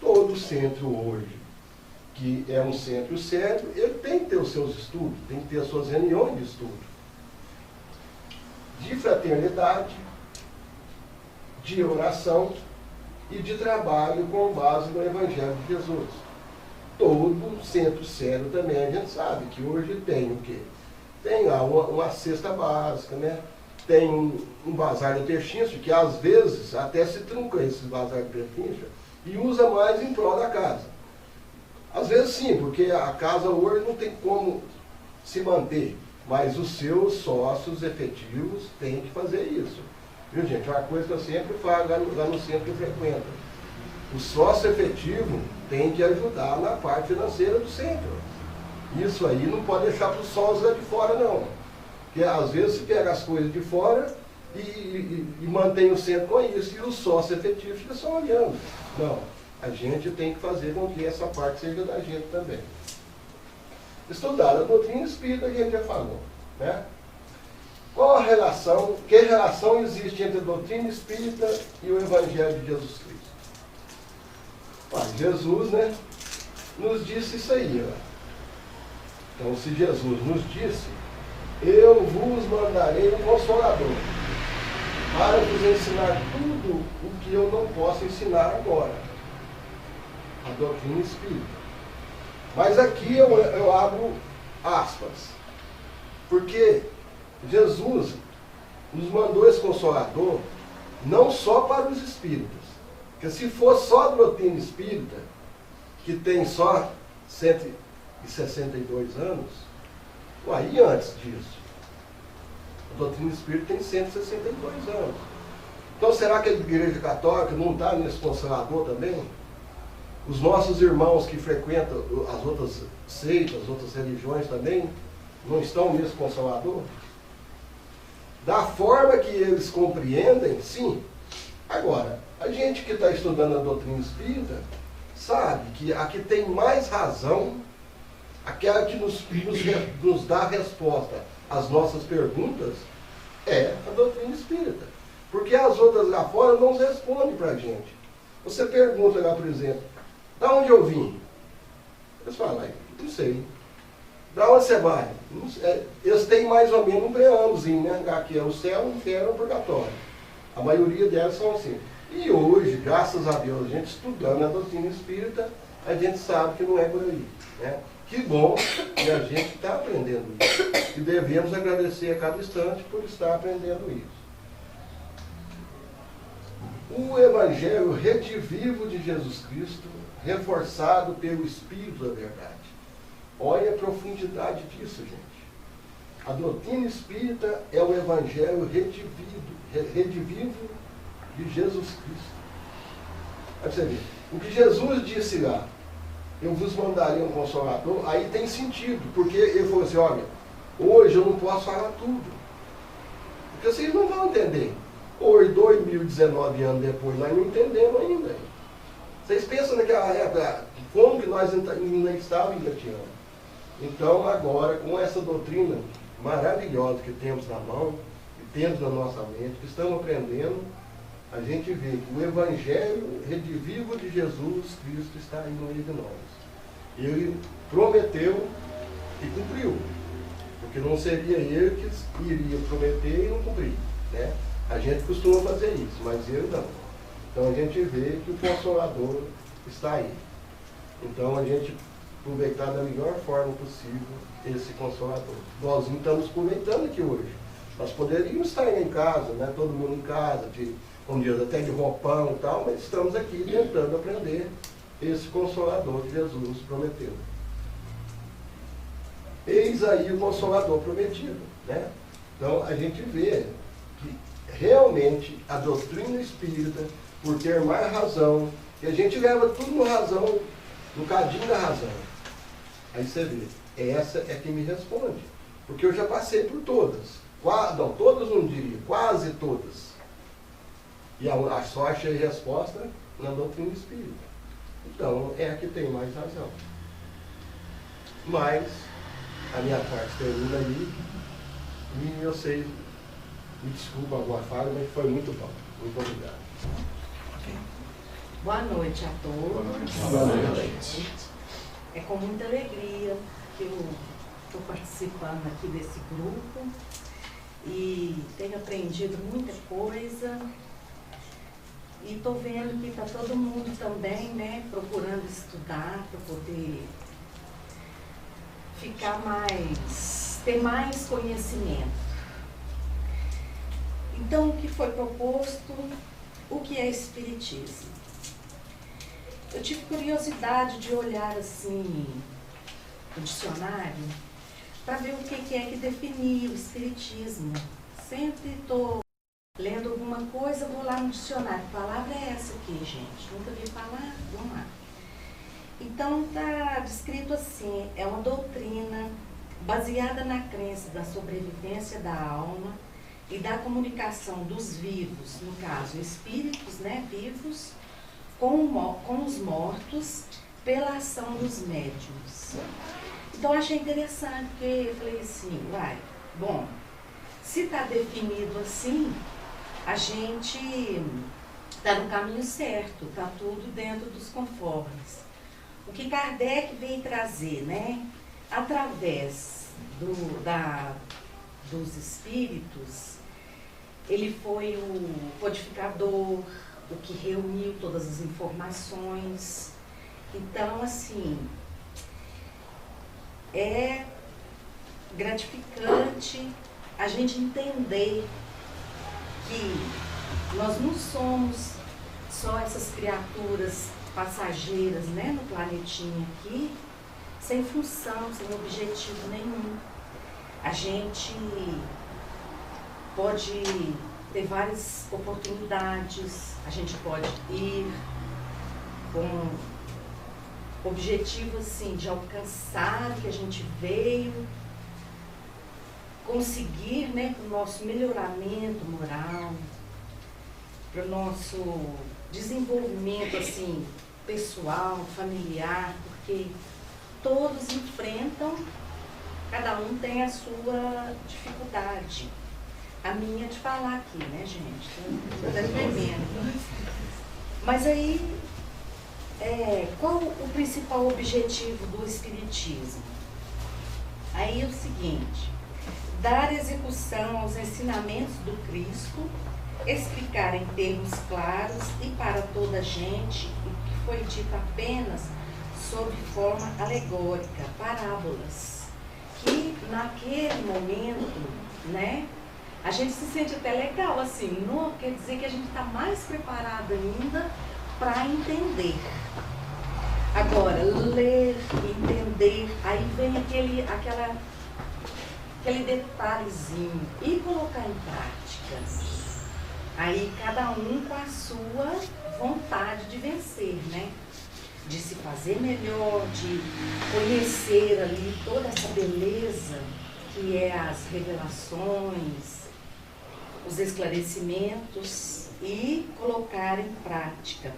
Todo centro hoje, que é um centro sério, ele tem que ter os seus estudos, tem que ter as suas reuniões de estudo. De fraternidade, de oração e de trabalho com base no Evangelho de Jesus. Todo centro sério também, a gente sabe que hoje tem o quê? Tem lá uma cesta básica, né? Tem um bazar de pechincha, que às vezes até se trunca esse bazar de pechincha e usa mais em prol da casa. Às vezes sim, porque a casa hoje não tem como se manter. mas os seus sócios efetivos têm que fazer isso. Viu, gente? Uma coisa que eu sempre falo lá no centro que eu frequento. O sócio efetivo tem que ajudar na parte financeira do centro. Isso aí não pode deixar para os sócios lá de fora, não. Porque às vezes se pega as coisas de fora e mantém o centro com isso, e o sócio efetivo fica só olhando. Não, a gente tem que fazer com que essa parte seja da gente também. Estudar a doutrina espírita, a gente já falou, né? Qual a relação, que relação existe entre a doutrina espírita e o Evangelho de Jesus Cristo? Jesus, né, nos disse isso aí, ó. Então, se Jesus nos disse, eu vos mandarei um Consolador, para vos ensinar tudo o que eu não posso ensinar agora. A doutrina espírita. Mas aqui eu abro aspas. Porque Jesus nos mandou esse Consolador não só para os espíritas. Porque se for só a doutrina espírita, que tem só 162 anos, e antes disso? A doutrina espírita tem 162 anos. Então será que a Igreja Católica não está nesse Consolador também? Os nossos irmãos que frequentam as outras seitas, as outras religiões também, não estão nesse Consolador? Da forma que eles compreendem, sim. Agora, a gente que está estudando a doutrina espírita, sabe que a que tem mais razão, aquela que nos dá a resposta às nossas perguntas, é a doutrina espírita. Porque as outras lá fora não respondem para a gente. Você pergunta lá, por exemplo, da onde eu vim? Eles falam, não sei. Da onde você vai? Não sei. Eles têm mais ou menos um preâmbulozinho, né? Aqui é o céu, o inferno, o purgatório. A maioria delas são assim. E hoje, graças a Deus, a gente estudando a doutrina espírita, a gente sabe que não é por aí, né? Que bom que a gente está aprendendo isso. E devemos agradecer a cada instante por estar aprendendo isso. O Evangelho redivivo de Jesus Cristo, reforçado pelo Espírito da Verdade. Olha a profundidade disso, gente. A doutrina espírita é o Evangelho redivivo de Jesus Cristo. Aí você vê, o que Jesus disse lá, eu vos mandarei um Consolador, aí tem sentido, porque ele falou assim, olha, hoje eu não posso falar tudo. Porque vocês não vão entender. Hoje, 2019 anos depois, nós não entendemos ainda. Vocês pensam naquela época, como que nós ainda estávamos engateando? Então, agora, com essa doutrina maravilhosa que temos na mão, que temos na nossa mente, que estamos aprendendo, a gente vê que o Evangelho redivivo de Jesus Cristo está aí no meio de nós. Ele prometeu e cumpriu. Porque não seria ele que iria prometer e não cumprir, né? A gente costuma fazer isso, mas ele não. Então a gente vê que o Consolador está aí. Então a gente aproveitar da melhor forma possível esse Consolador. Nós não estamos aproveitando aqui hoje. Nós poderíamos estar em casa, né? Todo mundo em casa, um dia até de roupão e tal, mas estamos aqui tentando aprender esse Consolador que Jesus nos prometeu. Eis aí o Consolador prometido, né? Então a gente vê que realmente a doutrina espírita, por ter mais razão, e a gente leva tudo no razão, no cadinho da razão. Aí você vê, essa é quem me responde. Porque eu já passei por todas. Não, todas não diria, quase todas. E a só achei resposta na doutrina espírita. Então, é a que tem mais razão. Mas, a minha parte termina aí, e eu sei, me desculpa alguma falha, mas foi muito bom. Muito obrigado. Boa noite a todos. Boa noite. É com muita alegria que eu estou participando aqui desse grupo e tenho aprendido muita coisa. E estou vendo que está todo mundo também, né, procurando estudar para poder ter mais conhecimento. Então, o que foi proposto, o que é Espiritismo? Eu tive curiosidade de olhar assim o dicionário para ver o que é que definia o espiritismo. Sempre estou lendo alguma coisa, vou lá no dicionário. Que palavra é essa aqui, gente? Nunca vi falar? Vamos lá. Então, está descrito assim, é uma doutrina baseada na crença da sobrevivência da alma e da comunicação dos vivos, no caso, espíritos, né, vivos, com os mortos, pela ação dos médiuns. Então, eu achei interessante, porque eu falei assim, bom, se está definido assim, a gente está no caminho certo, está tudo dentro dos conformes. O que Kardec veio trazer, né, através dos espíritos, ele foi o codificador, o que reuniu todas as informações. Então, assim, é gratificante a gente entender que nós não somos só essas criaturas passageiras, né, no planetinha aqui, sem função, sem objetivo nenhum. A gente pode ter várias oportunidades, a gente pode ir com objetivo assim, de alcançar o que a gente veio, conseguir, né, para o nosso melhoramento moral, para o nosso desenvolvimento assim, pessoal, familiar, porque todos enfrentam, cada um tem a sua dificuldade. A minha é de falar aqui, né, gente? Estou tremendo. Mas aí, qual o principal objetivo do Espiritismo? Aí é o seguinte, dar execução aos ensinamentos do Cristo, explicar em termos claros e para toda a gente o que foi dito apenas sob forma alegórica, parábolas, que naquele momento, né, a gente se sente até legal, assim, não quer dizer que a gente está mais preparado ainda para entender. Agora, ler, entender, aí vem aquele detalhezinho e colocar em prática. Aí cada um com a sua vontade de vencer, né? De se fazer melhor, de conhecer ali toda essa beleza que é as revelações, os esclarecimentos e colocar em prática.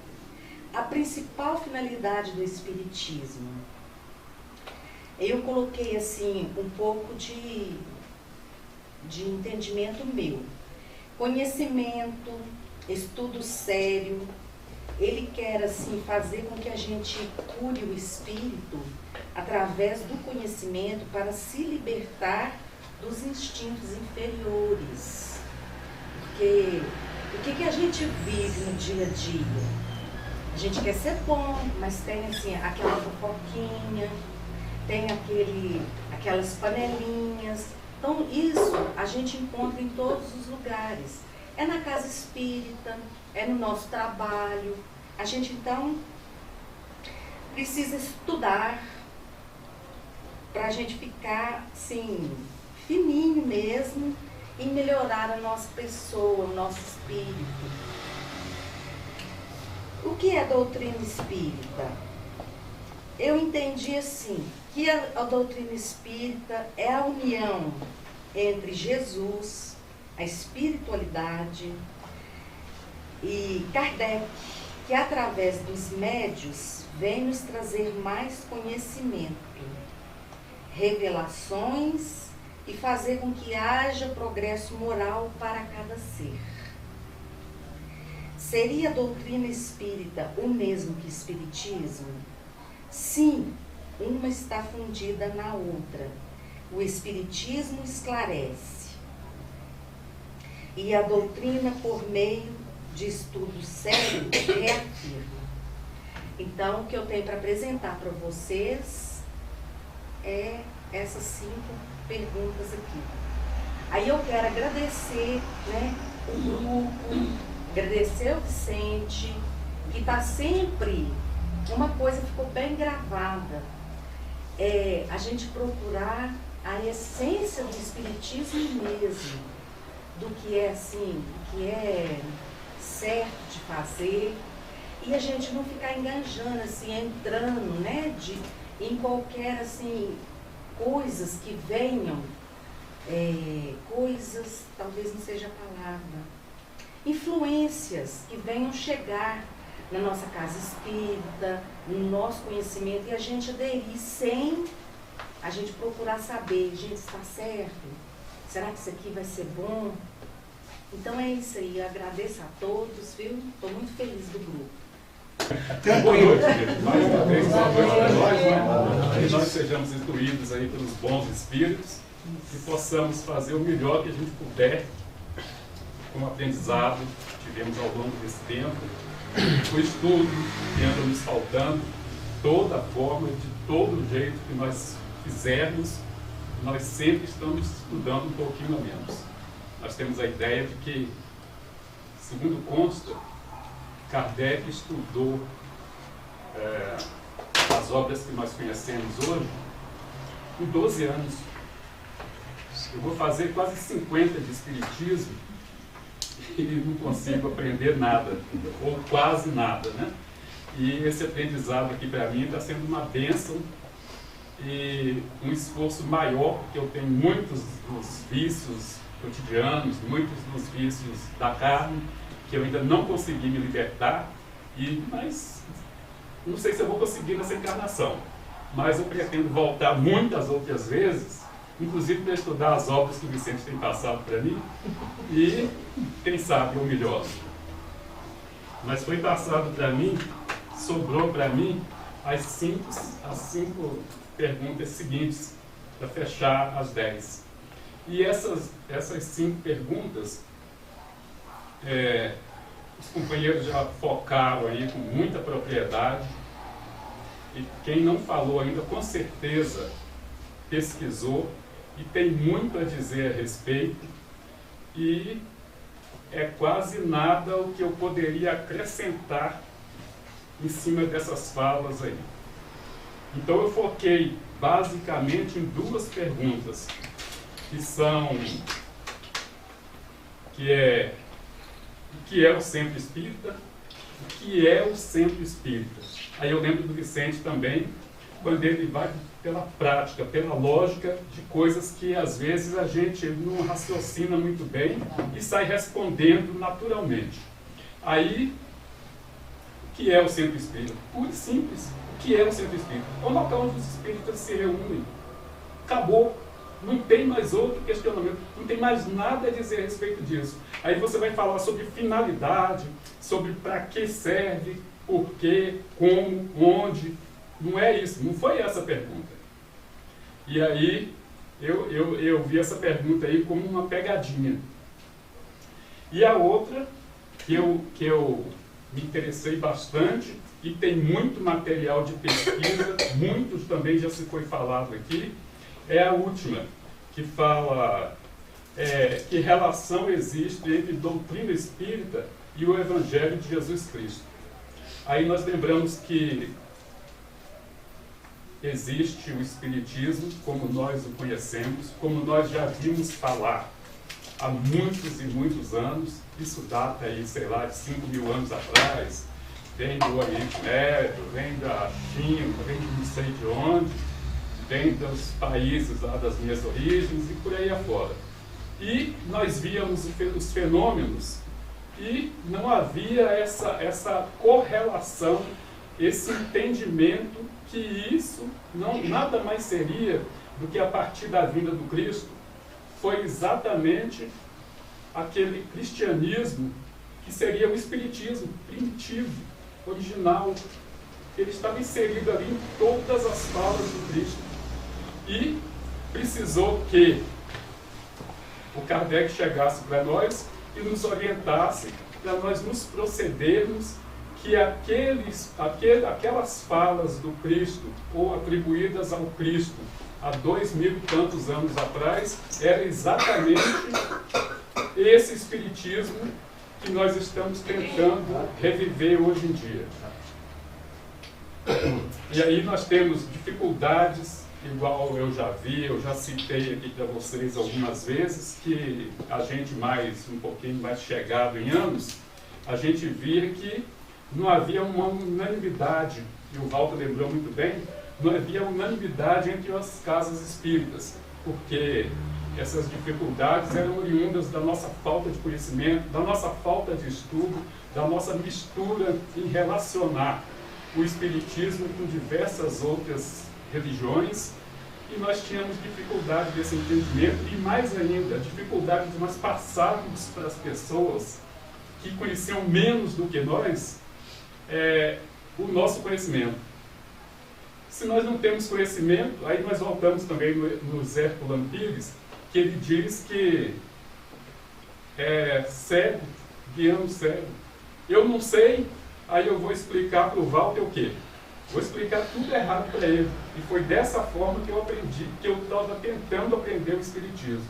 A principal finalidade do Espiritismo, eu coloquei assim um pouco de entendimento meu. Conhecimento, estudo sério, ele quer assim fazer com que a gente cure o espírito através do conhecimento para se libertar dos instintos inferiores. Porque o que a gente vive no dia a dia? A gente quer ser bom, mas tem assim aquela fofoquinha, tem aquelas panelinhas. Então isso a gente encontra em todos os lugares. É na casa espírita, é no nosso trabalho. A gente então precisa estudar para a gente ficar assim, fininho mesmo e melhorar a nossa pessoa, o nosso espírito. O que é doutrina espírita? Eu entendi assim, que a doutrina espírita é a união entre Jesus, a espiritualidade e Kardec, que através dos médios vem nos trazer mais conhecimento, revelações e fazer com que haja progresso moral para cada ser. Seria a doutrina espírita o mesmo que espiritismo? Sim, uma está fundida na outra. O espiritismo esclarece e a doutrina, por meio de estudo sério, reafirma. Então, o que eu tenho para apresentar para vocês é essas 5 perguntas aqui. Aí eu quero agradecer, né, o grupo, agradecer o Vicente, que está sempre, uma coisa ficou bem gravada, a gente procurar a essência do espiritismo mesmo, do que é assim, do que é certo de fazer, e a gente não ficar enganjando, assim, entrando, né, em qualquer, assim, coisas que venham, coisas, talvez não seja a palavra, influências que venham chegar na nossa casa espírita, no nosso conhecimento, e a gente aderir sem a gente procurar saber, gente, está certo? Será que isso aqui vai ser bom? Então é isso aí, eu agradeço a todos, viu? Estou muito feliz do grupo. Boa noite, gente. Mais uma vez, boa noite para nós, né? Que nós sejamos instruídos aí pelos bons espíritos e possamos fazer o melhor que a gente puder com o aprendizado que tivemos ao longo desse tempo. O estudo que anda nos faltando, toda forma, de todo jeito que nós fizermos, nós sempre estamos estudando um pouquinho a menos. Nós temos a ideia de que, segundo consta, Kardec estudou as obras que nós conhecemos hoje em 12 anos. Eu vou fazer quase 50 de espiritismo e não consigo aprender nada, ou quase nada, né? E esse aprendizado aqui para mim está sendo uma bênção e um esforço maior, porque eu tenho muitos dos vícios cotidianos, muitos dos vícios da carne, que eu ainda não consegui me libertar, mas não sei se eu vou conseguir nessa encarnação, mas eu pretendo voltar muitas outras vezes, inclusive para estudar as obras que o Vicente tem passado para mim, e quem sabe o melhor. Mas foi passado para mim, sobrou para mim as cinco perguntas seguintes, para fechar as 10. E essas 5 perguntas, os companheiros já focaram aí com muita propriedade, e quem não falou ainda, com certeza pesquisou e tem muito a dizer a respeito, e é quase nada o que eu poderia acrescentar em cima dessas falas aí. Então eu foquei basicamente em 2 perguntas, que são o que é o centro espírita, o que é o centro espírita. Aí eu lembro do Vicente também, quando ele vai pela prática, pela lógica de coisas que às vezes a gente não raciocina muito bem e sai respondendo naturalmente. Aí, o que é o centro espírita? Puro e simples. O que é o centro espírita? É o local onde os espíritas se reúnem. Acabou. Não tem mais outro questionamento, não tem mais nada a dizer a respeito disso. Aí você vai falar sobre finalidade, sobre para que serve, por quê, como, onde. Não é isso, não foi essa a pergunta. E aí eu vi essa pergunta aí como uma pegadinha. E a outra, que eu me interessei bastante, e tem muito material de pesquisa, muitos também já se foi falado aqui, é a última, que fala que relação existe entre doutrina espírita e o Evangelho de Jesus Cristo. Aí nós lembramos que existe o Espiritismo, como nós o conhecemos, como nós já vimos falar há muitos e muitos anos. Isso data aí, sei lá, de 5.000 anos atrás, vem do Oriente Médio, vem da China, vem de não sei de onde, vem dos países lá das minhas origens e por aí afora. E nós víamos os fenômenos e não havia essa correlação, esse entendimento que isso nada mais seria do que a partir da vinda do Cristo. Foi exatamente aquele cristianismo que seria o espiritismo primitivo, original. Ele estava inserido ali em todas as falas do Cristo. E precisou que o Kardec chegasse para nós e nos orientasse para nós nos procedermos que aquelas falas do Cristo, ou atribuídas ao Cristo há 2.000 e tantos anos atrás, era exatamente esse espiritismo que nós estamos tentando reviver hoje em dia. E aí nós temos dificuldades igual eu já vi, eu já citei aqui para vocês algumas vezes, que a gente um pouquinho mais chegado em anos, a gente via que não havia uma unanimidade, e o Walter lembrou muito bem, não havia unanimidade entre as casas espíritas, porque essas dificuldades eram oriundas da nossa falta de conhecimento, da nossa falta de estudo, da nossa mistura em relacionar o espiritismo com diversas outras religiões, e nós tínhamos dificuldade desse entendimento, e mais ainda, a dificuldade de nós passarmos para as pessoas que conheciam menos do que nós o nosso conhecimento. Se nós não temos conhecimento, aí nós voltamos também no Zé Herculano Pires, que ele diz que cego guiando cego. Eu não sei, aí eu vou explicar para o Walter o quê? Vou explicar tudo errado para ele. E foi dessa forma que eu aprendi, que eu estava tentando aprender o Espiritismo.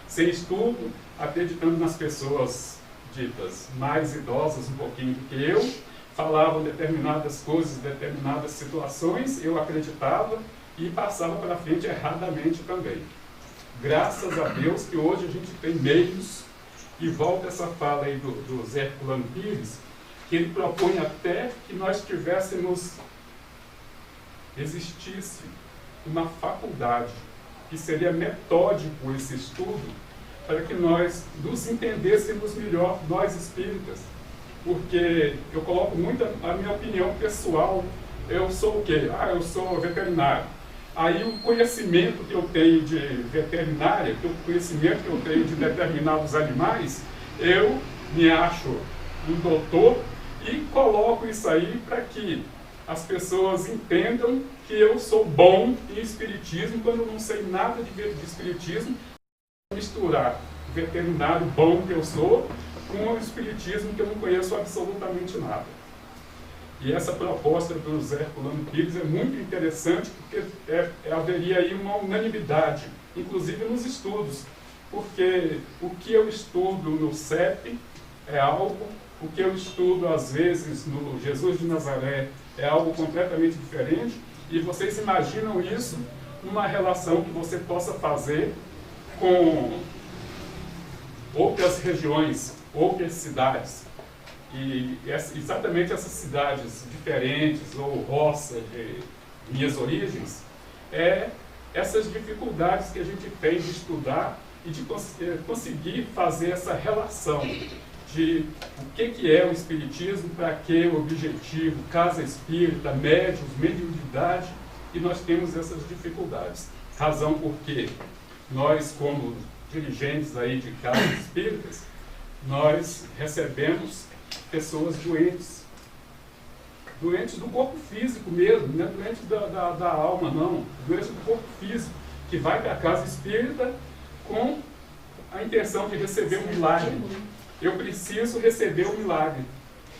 Sem estudo, acreditando nas pessoas ditas mais idosas um pouquinho do que eu, falavam determinadas coisas, determinadas situações, eu acreditava e passava para frente erradamente também. Graças a Deus que hoje a gente tem meios, e volta essa fala aí do Zé Herculano Pires, que ele propõe até que nós existisse uma faculdade, que seria metódico esse estudo, para que nós nos entendêssemos melhor, nós espíritas. Porque eu coloco muito a minha opinião pessoal. Eu sou o quê? Eu sou veterinário. Aí o conhecimento que eu tenho de veterinária, o conhecimento que eu tenho de determinados animais, eu me acho um doutor e coloco isso aí para que as pessoas entendam que eu sou bom em espiritismo, quando eu não sei nada de espiritismo, misturar o veterinário bom que eu sou com o espiritismo que eu não conheço absolutamente nada. E essa proposta do Zé Herculano Pires é muito interessante, porque haveria aí uma unanimidade, inclusive nos estudos, porque o que eu estudo no CEP é algo, o que eu estudo às vezes no Jesus de Nazaré é algo completamente diferente, e vocês imaginam isso numa relação que você possa fazer com outras regiões, outras cidades. E exatamente essas cidades diferentes, ou roça de minhas origens, essas dificuldades que a gente tem de estudar e de conseguir fazer essa relação de o que é o espiritismo, para que o objetivo, casa espírita, médiuns, mediunidade, e nós temos essas dificuldades. Razão porque nós, como dirigentes aí de casas espíritas, nós recebemos pessoas doentes do corpo físico mesmo, não é doentes da alma não, doentes do corpo físico, que vai para a casa espírita com a intenção de receber um milagre. Eu preciso receber um milagre.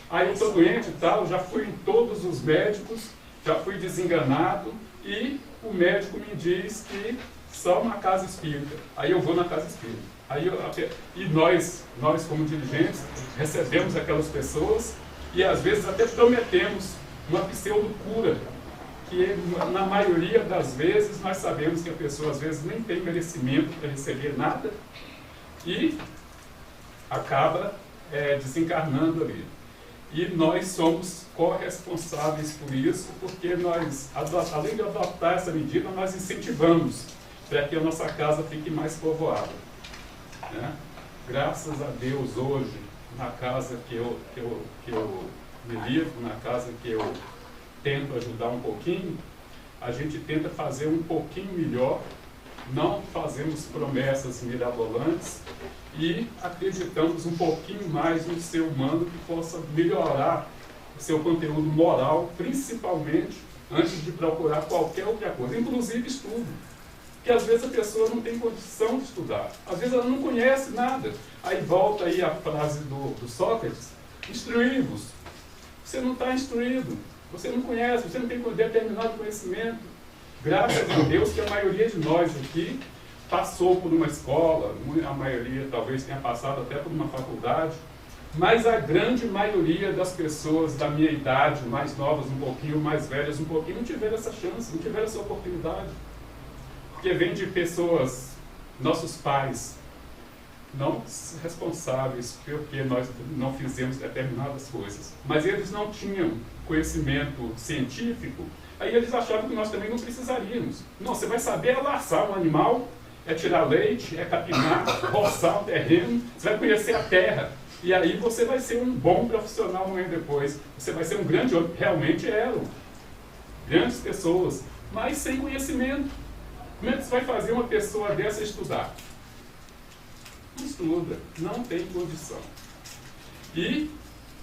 Aí eu estou doente e tal, já fui em todos os médicos, já fui desenganado, e o médico me diz que só uma casa espírita. Aí eu vou na casa espírita. E nós como dirigentes, recebemos aquelas pessoas e às vezes até prometemos uma pseudo-cura, que na maioria das vezes nós sabemos que a pessoa às vezes nem tem merecimento para receber nada e acaba desencarnando ali. E nós somos corresponsáveis por isso, porque nós, além de adotar essa medida, nós incentivamos para que a nossa casa fique mais povoada. Né? Graças a Deus, hoje, na casa que eu me livro, na casa que eu tento ajudar um pouquinho, a gente tenta fazer um pouquinho melhor, não fazemos promessas mirabolantes e acreditamos um pouquinho mais no ser humano que possa melhorar o seu conteúdo moral, principalmente antes de procurar qualquer outra coisa, inclusive estudo. Porque às vezes a pessoa não tem condição de estudar, às vezes ela não conhece nada. Aí volta aí a frase do Sócrates: instruí-vos. Você não está instruído, você não conhece, você não tem determinado conhecimento. Graças a Deus que a maioria de nós aqui passou por uma escola, a maioria talvez tenha passado até por uma faculdade, mas a grande maioria das pessoas da minha idade, mais novas um pouquinho, mais velhas um pouquinho, não tiveram essa chance, não tiveram essa oportunidade. porque vem de pessoas, nossos pais, não responsáveis porque nós não fizemos determinadas coisas, mas eles não tinham conhecimento científico, aí eles achavam que nós também não precisaríamos. Não, você vai saber laçar um animal, é tirar leite, é capinar, roçar o terreno, você vai conhecer a terra, e aí você vai ser um bom profissional amanhã depois, você vai ser um grande homem. Realmente eram grandes pessoas, mas sem conhecimento. Como é que você vai fazer uma pessoa dessa estudar? Não estuda, não tem condição. E,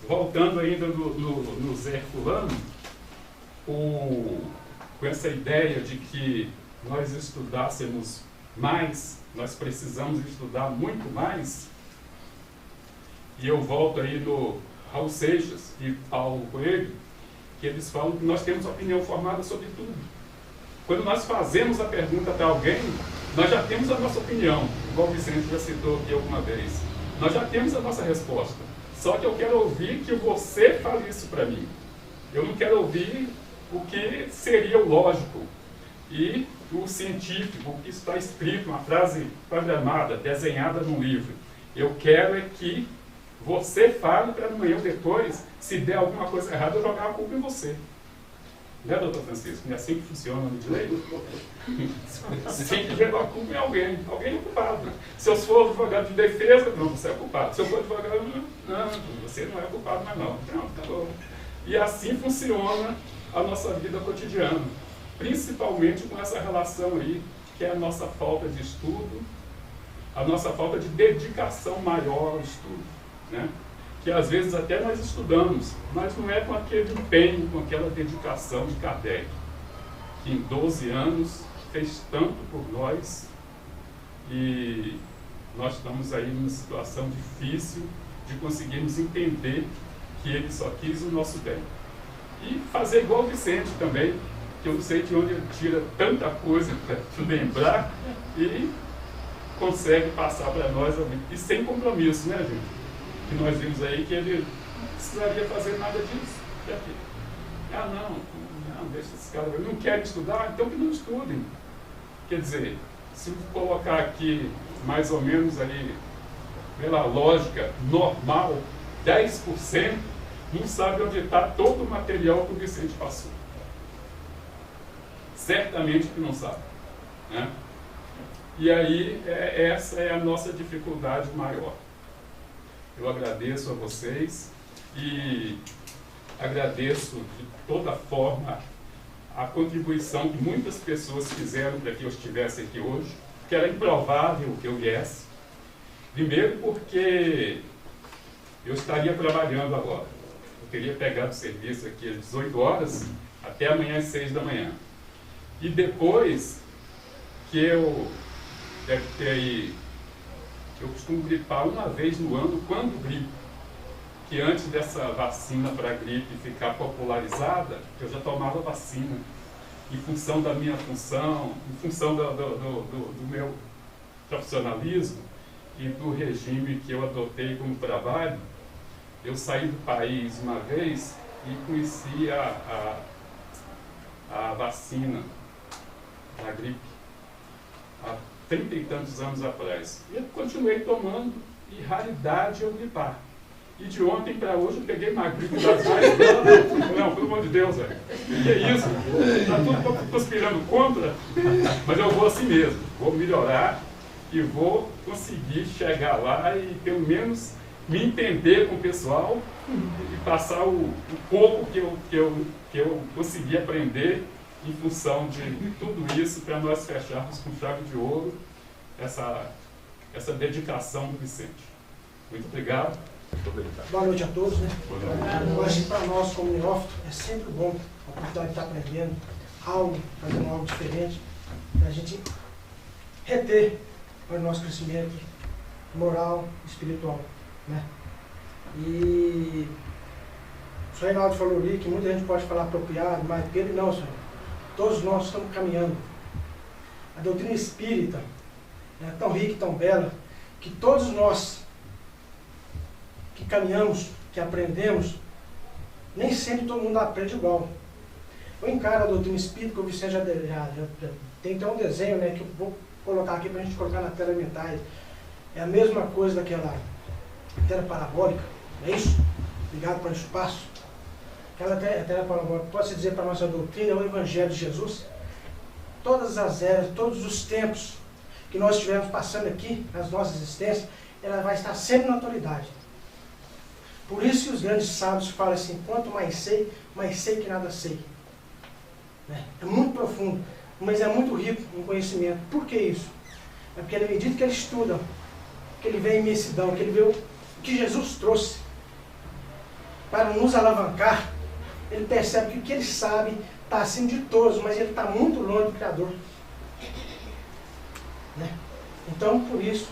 voltando ainda no Zé Herculano, com essa ideia de que nós estudássemos mais, nós precisamos estudar muito mais, e eu volto aí no Raul Seixas e Paulo Coelho, que eles falam que nós temos opinião formada sobre tudo. Quando nós fazemos a pergunta para alguém, nós já temos a nossa opinião, igual o Vicente já citou aqui alguma vez. Nós já temos a nossa resposta. Só que eu quero ouvir que você fale isso para mim. Eu não quero ouvir o que seria o lógico e o científico, o que está escrito, uma frase programada, desenhada num livro. Eu quero é que você fale para amanhã ou depois, se der alguma coisa errada, eu jogar a culpa em você. Né, doutor Francisco? Não é assim que funciona no direito? Você tem que jogar a culpa em alguém. Alguém é culpado. Se eu for advogado de defesa, não, você é culpado. Se eu for advogado, não, você não é culpado mais não. Pronto, acabou. E assim funciona a nossa vida cotidiana. Principalmente com essa relação aí, que é a nossa falta de estudo, a nossa falta de dedicação maior ao estudo, né? Que às vezes até nós estudamos, mas não é com aquele empenho, com aquela dedicação de Kardec, que em 12 anos fez tanto por nós, e nós estamos aí numa situação difícil de conseguirmos entender que ele só quis o nosso bem. E fazer igual o Vicente também, que eu não sei de onde ele tira tanta coisa para lembrar e consegue passar para nós, e sem compromisso, né, gente? Que nós vimos aí que ele não precisaria fazer nada disso. Ah, não, deixa esses caras, não querem estudar, então que não estudem. Quer dizer, se eu colocar aqui mais ou menos ali, pela lógica normal, 10% não sabe onde está todo o material que o Vicente passou. Certamente que não sabe, né? E aí, essa é a nossa dificuldade maior. Eu agradeço a vocês e agradeço de toda forma a contribuição que muitas pessoas fizeram para que eu estivesse aqui hoje, que era improvável que eu viesse. Primeiro porque eu estaria trabalhando agora. Eu teria pegado o serviço aqui às 18 horas até amanhã às 6 da manhã. E depois que eu deve ter aí, eu costumo gripar uma vez no ano quando gripo, que antes dessa vacina para gripe ficar popularizada, eu já tomava vacina. Em função da minha função, em função do meu profissionalismo e do regime que eu adotei como trabalho, eu saí do país uma vez e conheci a vacina da gripe há 30 e tantos anos atrás. E eu continuei tomando, e raridade eu gripar. E de ontem para hoje eu peguei uma gripe das mais. Não, pelo amor de Deus, velho. Que é isso? Está tudo conspirando contra, mas eu vou assim mesmo. Vou melhorar e vou conseguir chegar lá e pelo menos me entender com o pessoal e passar o pouco que eu consegui aprender em função de tudo isso, para nós fecharmos com chave de ouro essa dedicação do Vicente. Muito obrigado. Boa noite a todos, né? Eu acho que para nós, como neófito, é sempre bom a oportunidade de estar aprendendo algo, fazendo algo diferente, para a gente reter para o nosso crescimento moral, espiritual, né? E o senhor Reinaldo falou ali que muita gente pode falar apropriado, mas ele não, senhor. Todos nós estamos caminhando. A doutrina espírita é tão rica e tão bela que todos nós que caminhamos, que aprendemos, nem sempre todo mundo aprende igual. eu encaro a doutrina espírita, que o Vicente já tem até um desenho, né, que eu vou colocar aqui para a gente colocar na tela mentais. É a mesma coisa daquela tela parabólica, não é isso? Ligado para o espaço. Aquela tela parabólica, pode-se dizer para a nossa doutrina, é o Evangelho de Jesus. Todas as eras, todos os tempos que nós estivermos passando aqui, nas nossas existências, ela vai estar sempre na atualidade. Por isso que os grandes sábios falam assim, quanto mais sei que nada sei. É muito profundo, mas é muito rico em conhecimento. Por que isso? É porque na medida que ele estuda, que ele vê a imensidão, que ele vê o que Jesus trouxe para nos alavancar, ele percebe que o que ele sabe está acima de todos, mas ele está muito longe do Criador. Então, por isso,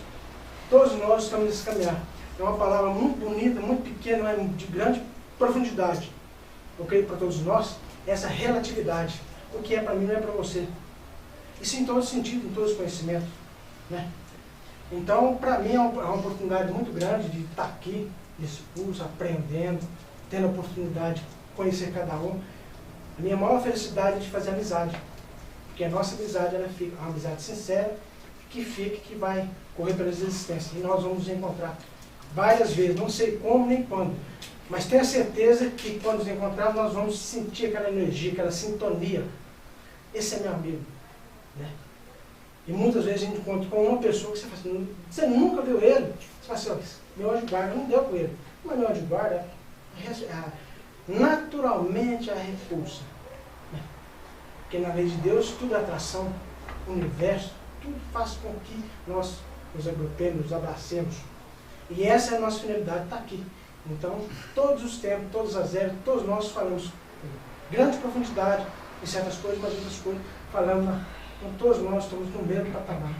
todos nós estamos nesse caminhar. É uma palavra muito bonita, muito pequena, mas de grande profundidade. Eu creio para todos nós, essa relatividade. O que é para mim não é para você. Isso em todo sentido, em todos os conhecimentos. Então, para mim é uma oportunidade muito grande de estar aqui, nesse curso, aprendendo, tendo a oportunidade de conhecer cada um. A minha maior felicidade é de fazer amizade. Porque a nossa amizade, ela fica uma amizade sincera, que fica, que vai correr pelas existências. E nós vamos nos encontrar várias vezes, não sei como nem quando, mas tenho a certeza que quando nos encontrarmos nós vamos sentir aquela energia, aquela sintonia. Esse é meu amigo. E muitas vezes a gente encontra com uma pessoa que você fala assim, você nunca viu ele? Você fala assim, meu anjo guarda não deu com ele. Mas meu anjo guarda naturalmente a repulsa. Porque na lei de Deus tudo é atração, o universo, tudo faz com que nós nos agrupemos, nos abracemos. E essa é a nossa finalidade, está aqui. Então, todos os tempos, todas as eras, todos nós falamos com grande profundidade em certas coisas, mas outras coisas falamos, todos nós estamos no mesmo patamar.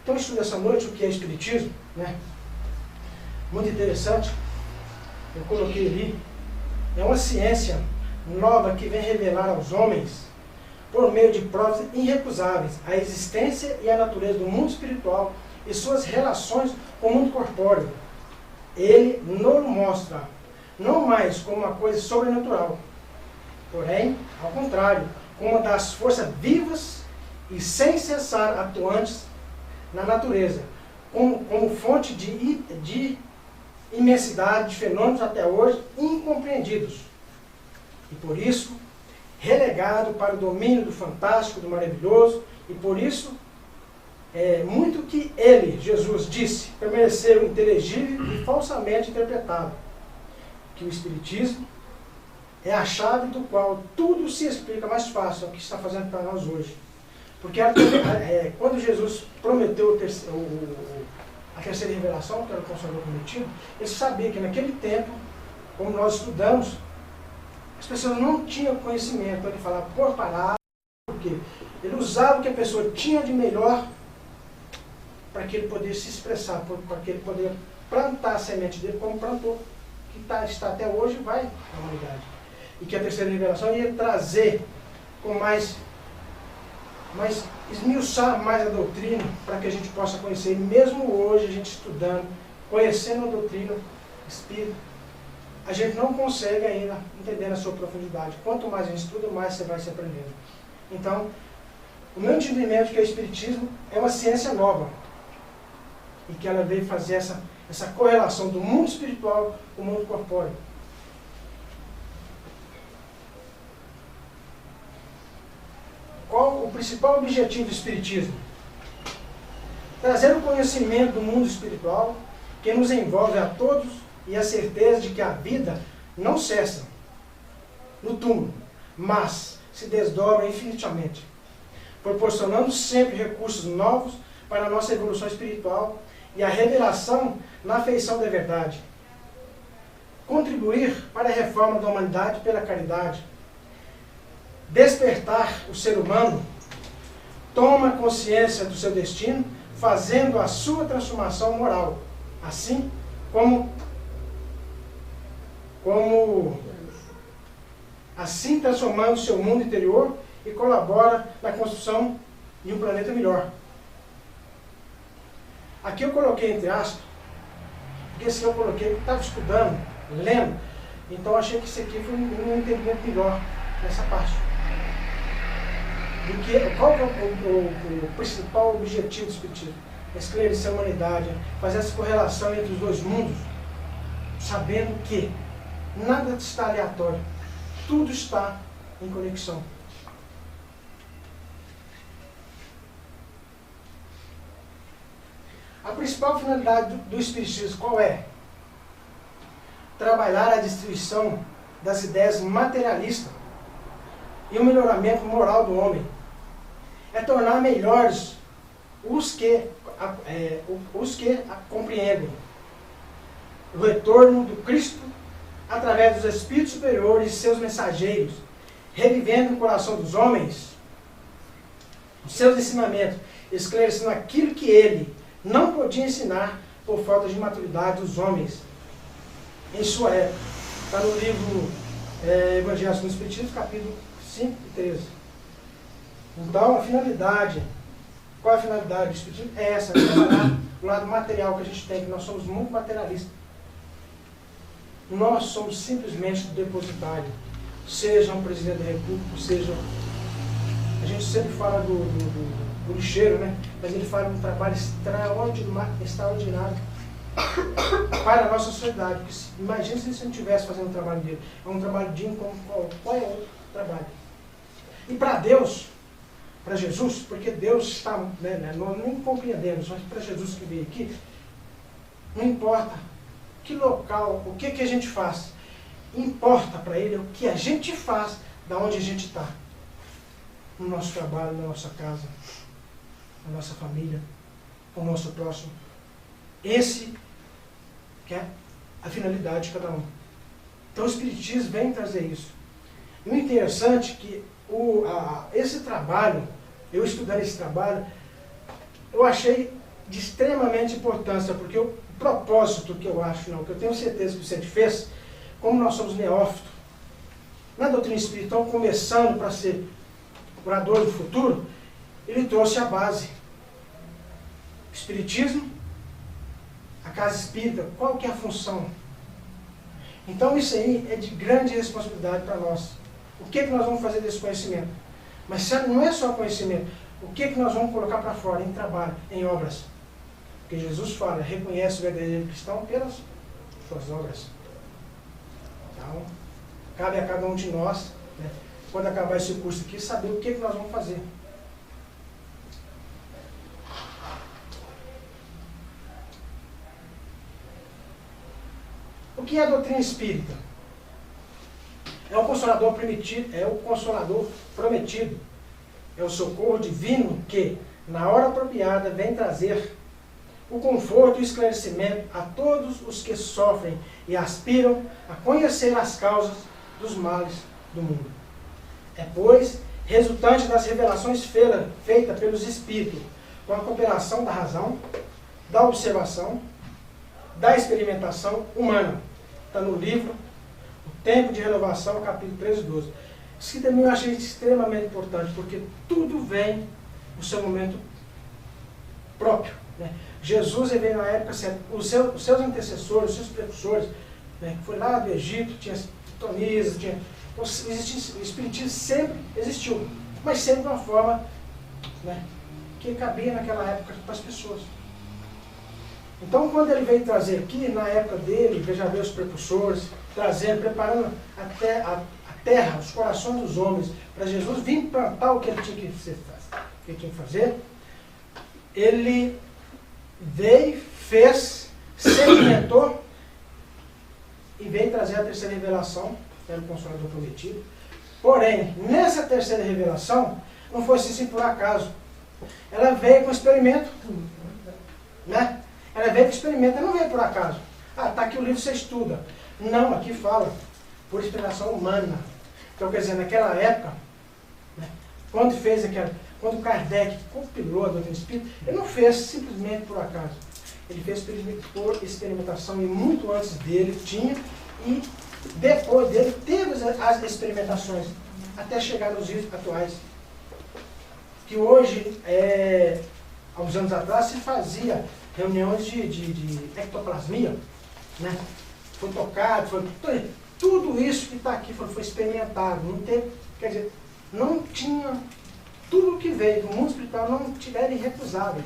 Então, eu estudo essa noite o que é Espiritismo, muito interessante. Eu coloquei ali, é uma ciência nova que vem revelar aos homens, por meio de provas irrecusáveis, a existência e a natureza do mundo espiritual e suas relações com o mundo corpóreo. Ele nos mostra, não mais como uma coisa sobrenatural, porém, ao contrário, como uma das forças vivas e sem cessar atuantes na natureza, como fonte de imensidade de fenômenos até hoje incompreendidos. E por isso, relegado para o domínio do fantástico, do maravilhoso, e por isso, muito que ele, Jesus, disse, permaneceu inteligível e falsamente interpretado. Que o Espiritismo é a chave do qual tudo se explica mais fácil, é o que está fazendo para nós hoje. Porque quando Jesus prometeu a terceira revelação, que era o Consolador prometido, ele sabia que naquele tempo, como nós estudamos, as pessoas não tinham conhecimento. Ele falava por parábola, porque ele usava o que a pessoa tinha de melhor para que ele pudesse se expressar, para que ele pudesse plantar a semente dele como plantou, que está até hoje, vai à humanidade. E que a terceira revelação ia trazer com mais esmiuçar mais a doutrina, para que a gente possa conhecer. E mesmo hoje, a gente estudando, conhecendo a doutrina espírita, a gente não consegue ainda entender a sua profundidade. Quanto mais a gente estuda, mais você vai se aprendendo. Então, o meu entendimento é que o Espiritismo é uma ciência nova, e que ela veio fazer essa correlação do mundo espiritual com o mundo corpóreo. Qual o principal objetivo do Espiritismo? Trazer o conhecimento do mundo espiritual que nos envolve a todos e a certeza de que a vida não cessa no túmulo, mas se desdobra infinitamente, proporcionando sempre recursos novos para a nossa evolução espiritual e a revelação na afeição da verdade. Contribuir para a reforma da humanidade pela caridade. Despertar o ser humano, toma consciência do seu destino, fazendo a sua transformação moral, assim como assim transformando o seu mundo interior e colabora na construção de um planeta melhor. Aqui eu coloquei entre aspas, porque esse que eu coloquei, eu estava estudando, lendo, então achei que isso aqui foi um entendimento melhor. nessa parte. Qual que é o principal objetivo do Espiritismo? É esclarecer a humanidade, fazer essa correlação entre os dois mundos, sabendo que nada está aleatório, tudo está em conexão. A principal finalidade do Espiritismo qual é? Trabalhar a destruição das ideias materialistas e o melhoramento moral do homem. É tornar melhores os que a compreendem. O retorno do Cristo através dos Espíritos superiores e seus mensageiros, revivendo no coração dos homens os seus ensinamentos, esclarecendo aquilo que ele não podia ensinar por falta de maturidade dos homens em sua época. Está no livro Evangelho segundo o Espiritismo, capítulo 5 e 13. Então, a finalidade, qual é a finalidade do Espiritismo? É essa, o lado material que a gente tem, que nós somos muito materialistas. Nós somos simplesmente depositário. Seja um presidente da República, seja... A gente sempre fala do lixeiro, né? Mas ele faz um trabalho extraordinário para a nossa sociedade. Imagina se ele não estivesse fazendo o trabalho dele. É um trabalho digno como qual é outro trabalho. E para Deus, para Jesus, porque Deus está, nós não compreendemos, mas para Jesus que veio aqui, não importa que local, o que a gente faz, importa para ele o que a gente faz da onde a gente está. No nosso trabalho, na nossa casa, na nossa família, com o nosso próximo. Esse que é a finalidade de cada um. Então o Espiritismo vem trazer isso. E o interessante é que esse trabalho, eu estudando esse trabalho, eu achei de extremamente importância, porque o propósito que eu acho, que eu tenho certeza que o Vicente fez, como nós somos neófitos, na doutrina espírita, começando para ser orador do futuro, ele trouxe a base. O Espiritismo, a casa espírita, qual que é a função? Então isso aí é de grande responsabilidade para nós. O que nós vamos fazer desse conhecimento? Mas não é só conhecimento. O que nós vamos colocar para fora em trabalho, em obras? Porque Jesus fala, reconhece o verdadeiro cristão pelas suas obras. Então, cabe a cada um de nós, quando acabar esse curso aqui, saber o que nós vamos fazer. O que é a doutrina espírita? É o consolador prometido, é o socorro divino que, na hora apropriada, vem trazer o conforto e o esclarecimento a todos os que sofrem e aspiram a conhecer as causas dos males do mundo. É, pois, resultante das revelações feitas pelos Espíritos, com a cooperação da razão, da observação, da experimentação humana. Está no livro O Tempo de Renovação, capítulo 13 e 12. Isso que também eu achei extremamente importante, porque tudo vem no seu momento próprio. Jesus veio na época certa. Os seus antecessores, os seus precursores, foi lá do Egito, tinha Tonisa, o Espiritismo sempre existiu, mas sempre de uma forma que cabia naquela época para as pessoas. Então, quando ele veio trazer aqui, na época dele, veja bem os precursores, preparando a terra, os corações dos homens, para Jesus vir plantar o que ele tinha que fazer, ele veio, fez, sedimentou e veio trazer a terceira revelação, que era o Consolador prometido. Porém, nessa terceira revelação, não foi assim por acaso. Ela veio com experimento, Ela veio com experimento, ela não veio por acaso. Está aqui o livro, você estuda. Não, aqui fala, por inspiração humana. Então, quer dizer, naquela época, quando Kardec compilou a doutrina espírita, ele não fez simplesmente por acaso. Ele fez por experimentação, e muito antes dele tinha, e depois dele teve as experimentações, até chegar nos dias atuais. Que hoje, há uns anos atrás, se fazia reuniões de ectoplasmia, Foi tocado, tudo isso que está aqui foi experimentado, não teve Quer dizer, não tinha, tudo que veio do mundo espiritual não era irrecusável.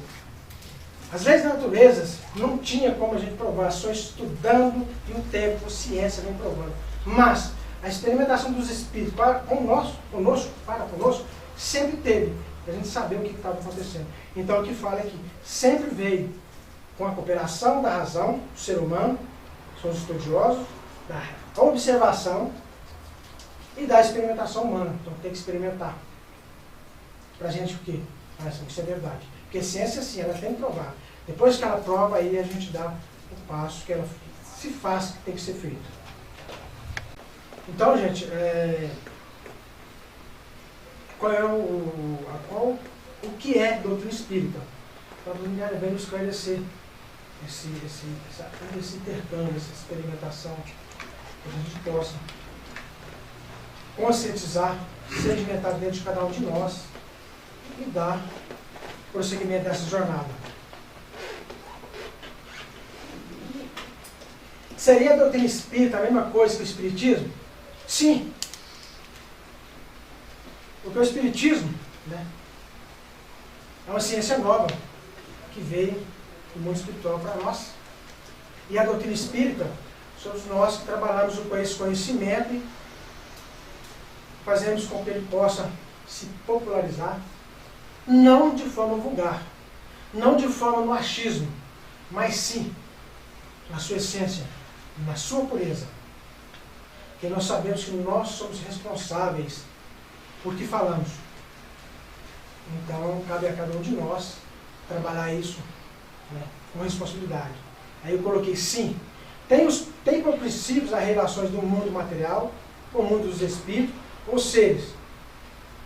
As leis da natureza não tinha como a gente provar, só estudando e o tempo, a ciência vem provando. Mas a experimentação dos espíritos conosco, sempre teve, a gente saber o que estava acontecendo. Então o que fala é que sempre veio com a cooperação da razão, do ser humano, são os estudiosos, da observação e da experimentação humana. Então tem que experimentar. Pra gente o quê? Isso é verdade. Porque ciência, sim, ela tem que provar. Depois que ela prova, aí a gente dá o passo que ela se faz, que tem que ser feito. Então, gente, o que é doutrina espírita? Para bem esclarecer esse intercâmbio, essa experimentação, que a gente possa conscientizar, sedimentar dentro de cada um de nós e dar prosseguimento dessa jornada. Seria a doutrina espírita a mesma coisa que o espiritismo? Sim. Porque o espiritismo, né, é uma ciência nova que veio do mundo espiritual para nós. E a doutrina espírita somos nós que trabalhamos com esse conhecimento e fazemos com que ele possa se popularizar, não de forma vulgar, não de forma no achismo, mas sim na sua essência, na sua pureza. Porque nós sabemos que nós somos responsáveis por que falamos. Então, cabe a cada um de nós trabalhar isso, né, com responsabilidade. Aí eu coloquei, sim, tem como princípios as relações do mundo material com o mundo dos espíritos,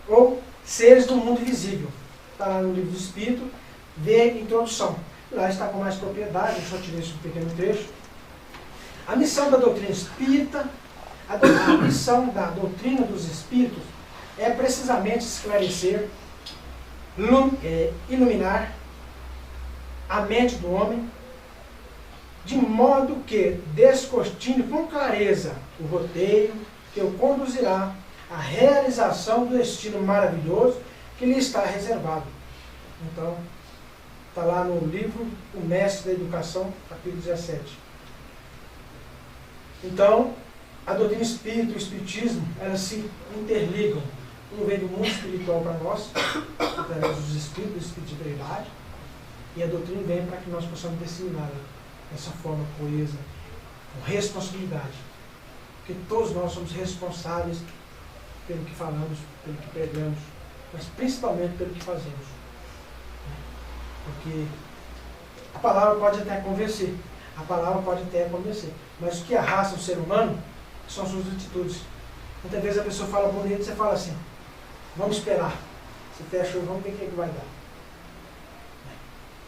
ou seres do mundo visível. Está lá no livro do Espírito, vê introdução. Lá está com mais propriedade, eu só tirei esse pequeno trecho. A missão da doutrina espírita, a missão da doutrina dos espíritos é precisamente esclarecer, iluminar a mente do homem, de modo que descortine com clareza o roteiro que o conduzirá à realização do destino maravilhoso que lhe está reservado. Então, está lá no livro O Mestre da Educação, capítulo 17. Então, a doutrina espírita e o espiritismo, elas se interligam. Um vem do mundo espiritual para nós, através dos espíritos, do espírito de verdade, e a doutrina vem para que nós possamos disseminá-la dessa forma coesa, com responsabilidade. Porque todos nós somos responsáveis pelo que falamos, pelo que pregamos, mas principalmente pelo que fazemos. Porque a palavra pode até convencer, mas o que arrasta o ser humano são suas atitudes. Muitas vezes a pessoa fala bonito e você fala assim, vamos esperar. Você fecha o olho, vamos ver o que vai dar.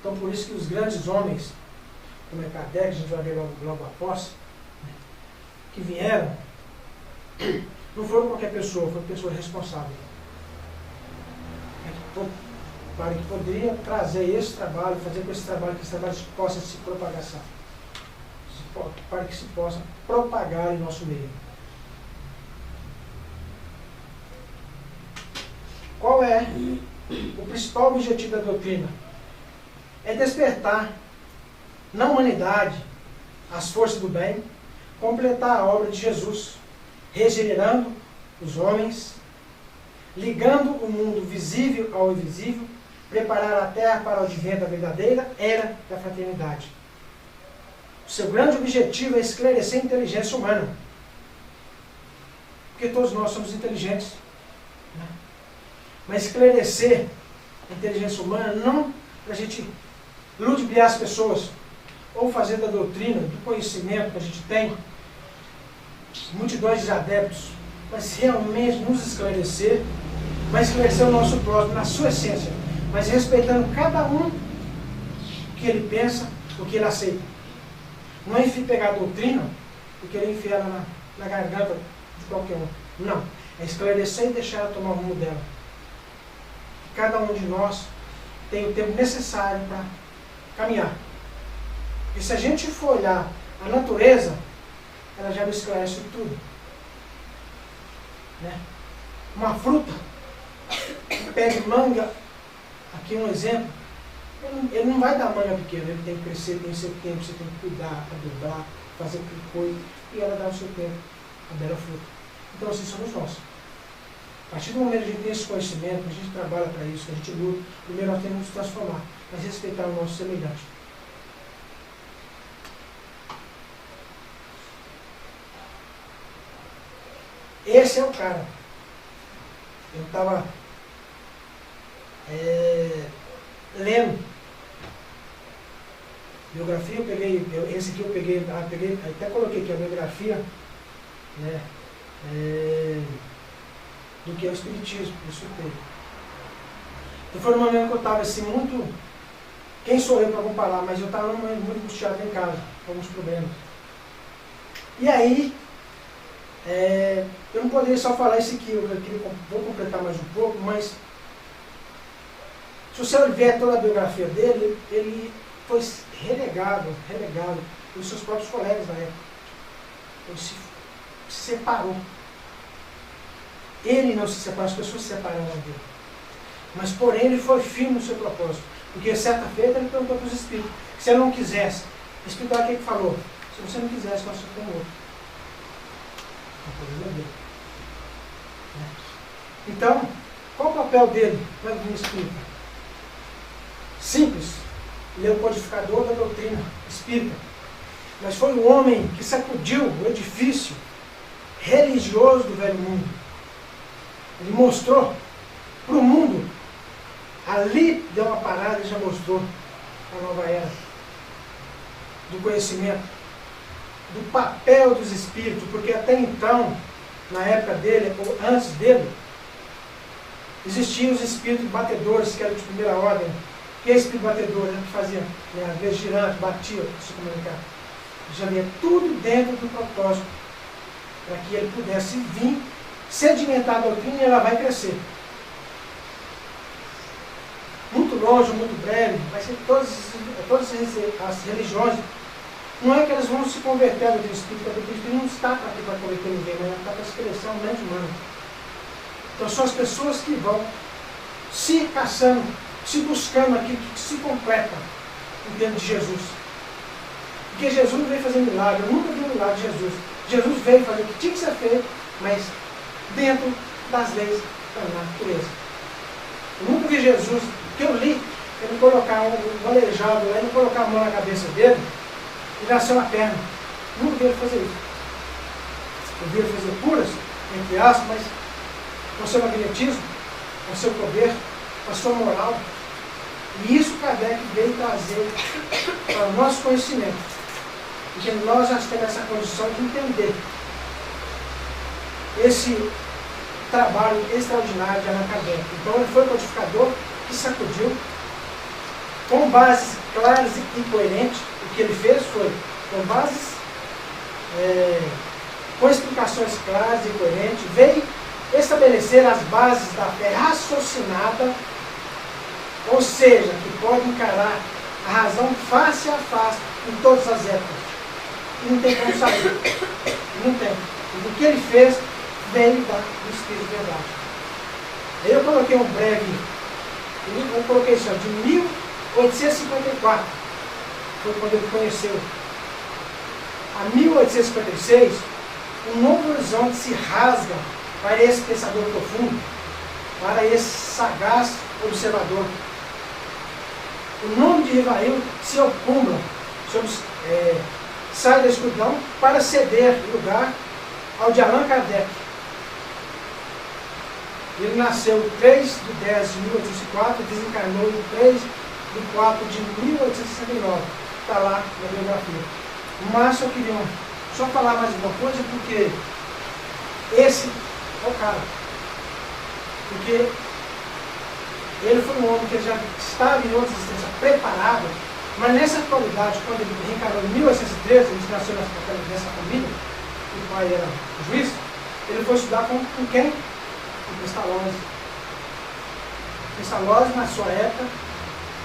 Então por isso que os grandes homens, como é Kardec, a gente vai ver logo após, que vieram, não foram qualquer pessoa, foram pessoas responsáveis. Para que poderia trazer esse trabalho, fazer com esse trabalho possa se propagar, para que se possa propagar em nosso meio. Qual é o principal objetivo da doutrina? É despertar na humanidade as forças do bem, completar a obra de Jesus, regenerando os homens, ligando o mundo visível ao invisível, preparar a terra para o advento da verdadeira era da fraternidade. O seu grande objetivo é esclarecer a inteligência humana. Porque todos nós somos inteligentes. Né? Mas esclarecer a inteligência humana não para a gente ludibriar as pessoas, ou fazer da doutrina, do conhecimento que a gente tem, multidões de adeptos, mas realmente nos esclarecer, mas esclarecer o nosso próximo na sua essência, mas respeitando cada um o que ele pensa, o que ele aceita. Não é pegar a doutrina e querer enfiar ela na garganta de qualquer um. Não. É esclarecer e deixar ela tomar o rumo dela. Cada um de nós tem o tempo necessário para caminhar. E se a gente for olhar a natureza, ela já nos esclarece tudo. Né? uma fruta, um pé de manga, aqui um exemplo, ele não vai dar manga pequena, ele tem que crescer, tem seu tempo, você tem que cuidar, adubar, fazer aquela coisa, e ela dá o seu tempo, a bela fruta. Então assim somos nós. A partir do momento que a gente tem esse conhecimento, que a gente trabalha para isso, que a gente luta, primeiro nós temos que nos transformar, mas respeitar o nosso semelhante. Esse é o cara. Eu estava lendo biografia, eu peguei, esse aqui eu peguei, até coloquei aqui a biografia, né, do que é o Espiritismo, isso tem. Então foi um momento que eu estava assim, muito. Quem sou eu para comparar? Mas eu estava num momento muito angustiado em casa, com alguns problemas. E aí, eu não poderia só falar isso aqui, vou completar mais um pouco, mas se você ver toda a biografia dele, ele foi relegado pelos seus próprios colegas na época. Ele se separou. Ele não se separou, as pessoas se separaram dele. Mas porém ele foi firme no seu propósito. Porque certa feita ele perguntou para os espíritos, se ele não quisesse, o espiritual que falou, se você não quisesse, nós só temos outro. Então, qual o papel dele na vida espírita? Simples, ele é o codificador da doutrina espírita, mas foi o homem que sacudiu o edifício religioso do velho mundo. Ele mostrou para o mundo, ali deu uma parada e já mostrou a nova era do conhecimento, do papel dos espíritos, porque até então, na época dele, ou antes dele, existiam os espíritos batedores, que eram de primeira ordem. Que é espírito batedor? Ele fazia, às vezes girante, batia, se comunicar. Já havia tudo dentro do propósito, para que ele pudesse vir, sedimentar a doutrina e ela vai crescer. Muito longe, muito breve, vai ser todas as religiões. Não é que elas vão se converter ao doutrina espírita, porque o espírito não está para converter ninguém, mas está para expressar a mente humana. Então são as pessoas que vão se caçando, se buscando aquilo que se completa em termos de Jesus. Porque Jesus não veio fazer milagre, eu nunca vi um milagre de Jesus. Jesus veio fazer o que tinha que ser feito, mas dentro das leis da natureza. Eu nunca vi Jesus, que eu li, ele colocar um aleijado lá, ele colocar a mão na cabeça dele e nasceu uma perna. Nunca vi ele fazer isso. Eu vi ele fazer curas, entre aspas, mas com seu magnetismo, com seu poder, com a sua moral. E isso Kardec veio trazer para o nosso conhecimento. Porque nós já temos essa condição de entender esse trabalho extraordinário de Allan Kardec. Então ele foi o codificador que sacudiu, com bases claras e coerentes. O que ele fez foi, com bases, com explicações claras e coerentes, veio estabelecer as bases da fé raciocinada, ou seja, que pode encarar a razão face a face em todas as épocas. E não tem como saber. Não tem. E o que ele fez veio do Espírito de verdade. Aí eu coloquei um breve, eu coloquei isso, de 1854, foi quando ele conheceu. A 1856, um novo horizonte se rasga para esse pensador profundo, para esse sagaz observador. O nome de Rivail se ocumbra, sai da escuridão para ceder lugar ao de Allan Kardec. Ele nasceu 3 de 10 de 1804 e desencarnou em 3 de 4 de 1869. Está lá na biografia. Mas eu queria só falar mais uma coisa, porque esse é o cara. Porque ele foi um homem que já estava em outra existência preparado, mas nessa atualidade, quando ele reencarnou em 1813, ele nasceu nessa família, o pai era juiz, ele foi estudar com quem? Com Pestalozzi. Pestalozzi, na sua época,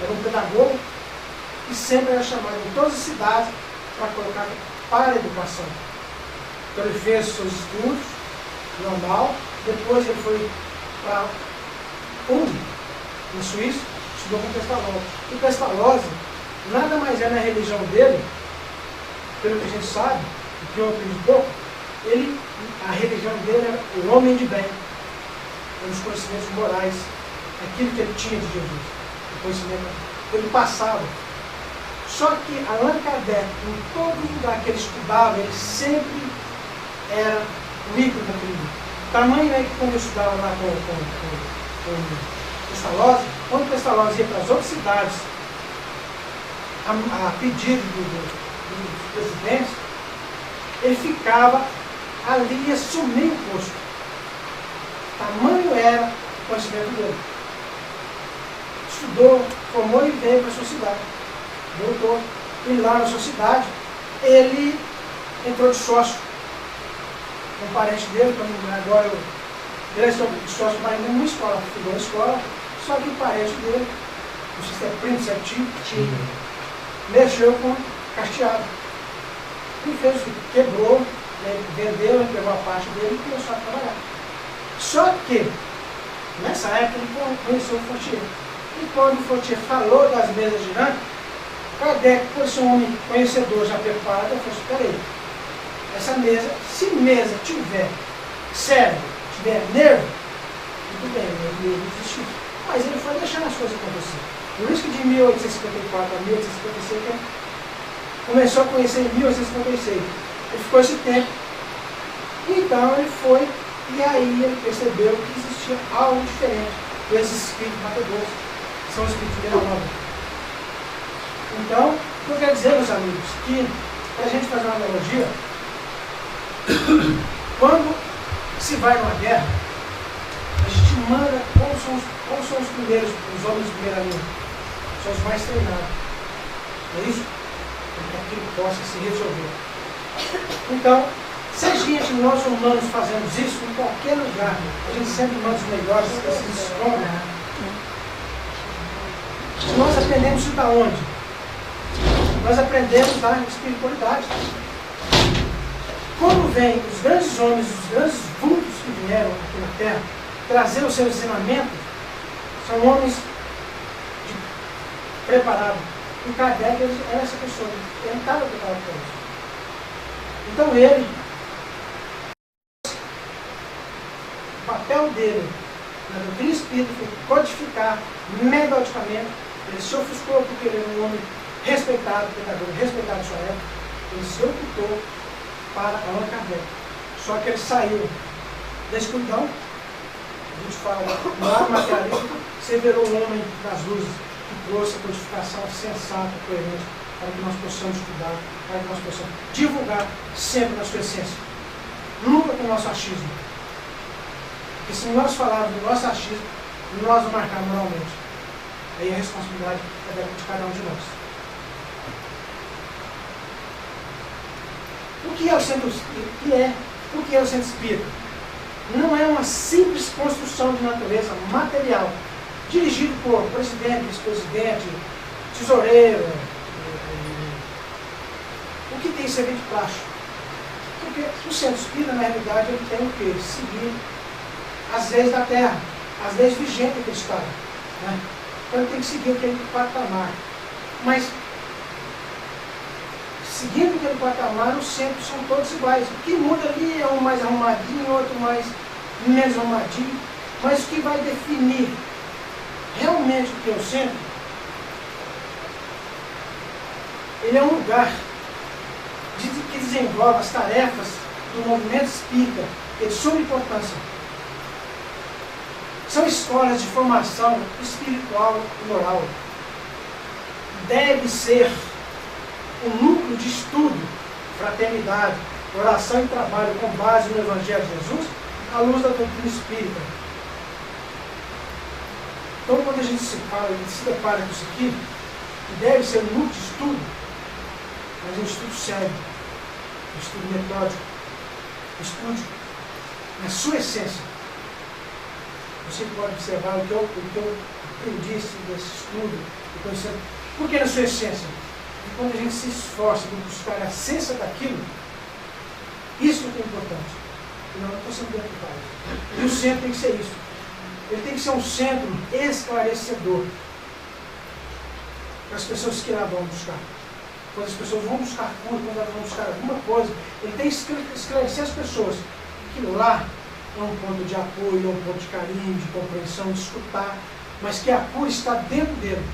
era um pedagogo que sempre era chamado em todas as cidades para colocar para a educação. Então ele fez seus estudos, normal. Depois ele foi para Ulm, na Suíça, estudou com Pestalozzi. E Pestalozzi nada mais é na religião dele, pelo que a gente sabe, e que eu aprendi pouco, a religião dele era o homem de bem, os conhecimentos morais, aquilo que ele tinha de Jesus, o conhecimento ele passava. Só que Allan Kardec, em todo lugar que ele estudava, ele sempre era o ícone daquele livro. Tamanho é que quando eu estudava lá com Pestalozzi, quando Pestalozzi ia para as outras cidades, a pedido dos presidentes, ele ficava ali e assumia o posto. Tamanho era o conhecimento dele. Estudou, formou e veio para a sua cidade. Voltou. E lá na sua cidade, ele entrou de sócio. Um parente dele, agora ele é sócio na mesma escola, estudou na escola, só que o parente dele, não sei se é primo, se é tio, mexeu com casteado. Ele fez, quebrou, vendeu, ele pegou a parte dele e começou a trabalhar. Só que, nessa época, ele conheceu o Fortier. E quando o Fortier falou das mesas girantes, Kardec, por ser um homem conhecedor, já preparado, ele falou assim, peraí, essa mesa, se mesa tiver cérebro, tiver nervo, tudo bem, ele existiu. Mas ele foi deixando as coisas acontecer. Por isso que de 1854 a 1856, ele começou a conhecer em 1856. Ele ficou esse tempo. Então ele foi, e aí ele percebeu que existia algo diferente desses espíritos batedores, que são os espíritos de onda. Então, o que eu quero dizer, meus amigos, que para a gente fazer uma analogia, quando se vai numa guerra, a gente manda quais são os primeiros, os homens de primeira linha, são os mais treinados. Não é isso? Para que aquilo possa se resolver. Então, se a gente, nós humanos, fazemos isso em qualquer lugar, a gente sempre manda os melhores, esses escombros. Nós aprendemos isso da onde? Nós aprendemos da espiritualidade. Quando vem os grandes homens, os grandes vultos que vieram aqui na Terra, trazer os seus ensinamentos, são homens preparados. E Kardec era essa pessoa, ele estava preparado para isso. Então ele, o papel dele na doutrina espírita foi codificar metodicamente. Ele se ofuscou porque ele era um homem respeitado, respeitado em sua época. Ele se ocultou para Allan Kardec. Só que ele saiu da escuridão. A gente fala no lado materialista, você virou um homem das luzes que trouxe a codificação sensata, coerente, para que nós possamos estudar, para que nós possamos divulgar sempre na sua essência. Nunca com o nosso achismo. Porque se nós falarmos do nosso achismo, nós vamos marcar moralmente. Aí a responsabilidade é de cada um de nós. O que é o centro espírita? O que é o centro espírita? Não é uma simples construção de natureza material, dirigido por presidente, vice-presidente, tesoureiro, o que tem serviço de plástico. Porque o centro espírita, na realidade, ele tem o quê? Seguir as leis da Terra, as leis vigentes daquele Estado. Né? Então ele tem que seguir aquele patamar. Mas, seguindo aquele patamar, os centros são todos iguais. O que muda ali é um mais arrumadinho, outro mais menos arrumadinho. Mas o que vai definir realmente o que é o centro, ele é um lugar que desenvolve as tarefas do movimento espírita, que é de suma importância. São escolas de formação espiritual e moral. Deve ser um núcleo de estudo, fraternidade, oração e trabalho com base no Evangelho de Jesus, à luz da doutrina espírita. Então, quando a gente se depara com isso aqui, que deve ser um núcleo de estudo, mas um estudo sério, um estudo metódico, um estudo na sua essência. Você pode observar o que eu aprendi desse estudo, por que na sua essência? E quando a gente se esforça para buscar a essência daquilo, isso é o que é importante. Não, eu estou sendo deturpado. E o centro tem que ser isso. Ele tem que ser um centro esclarecedor para as pessoas que lá vão buscar. Quando as pessoas vão buscar cura, quando elas vão buscar alguma coisa, ele tem que esclarecer as pessoas que lá é um ponto de apoio, é um ponto de carinho, de compreensão, de escutar, mas que a cura está dentro dele.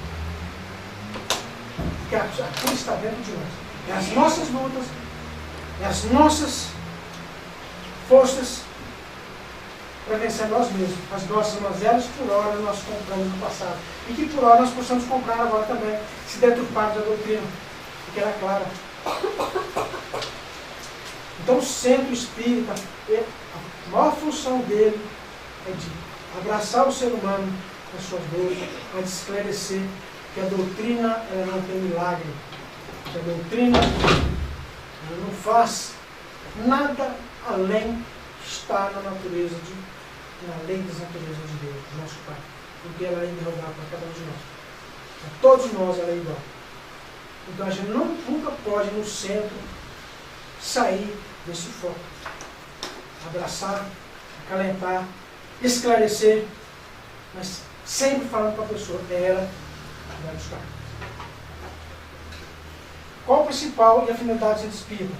Que a cura está dentro de nós. É as nossas lutas, é as nossas forças para vencer nós mesmos, as nossas mazelas que por hora nós compramos no passado. E que por hora nós possamos comprar agora também, se deturparmos da doutrina, porque ela é clara. Então o centro espírita, a maior função dele é de abraçar o ser humano nas suas dores, é de esclarecer que a doutrina ela não tem milagre, que a doutrina ela não faz nada além que está na natureza na lei das naturezas de Deus, nosso Pai, porque ela é indrogável para cada um de nós. Para todos nós ela é igual. Então a gente nunca pode no centro sair desse foco. Abraçar, acalentar, esclarecer, mas sempre falando para a pessoa, é ela que vai buscar. Qual a principal e a finalidade do espírito?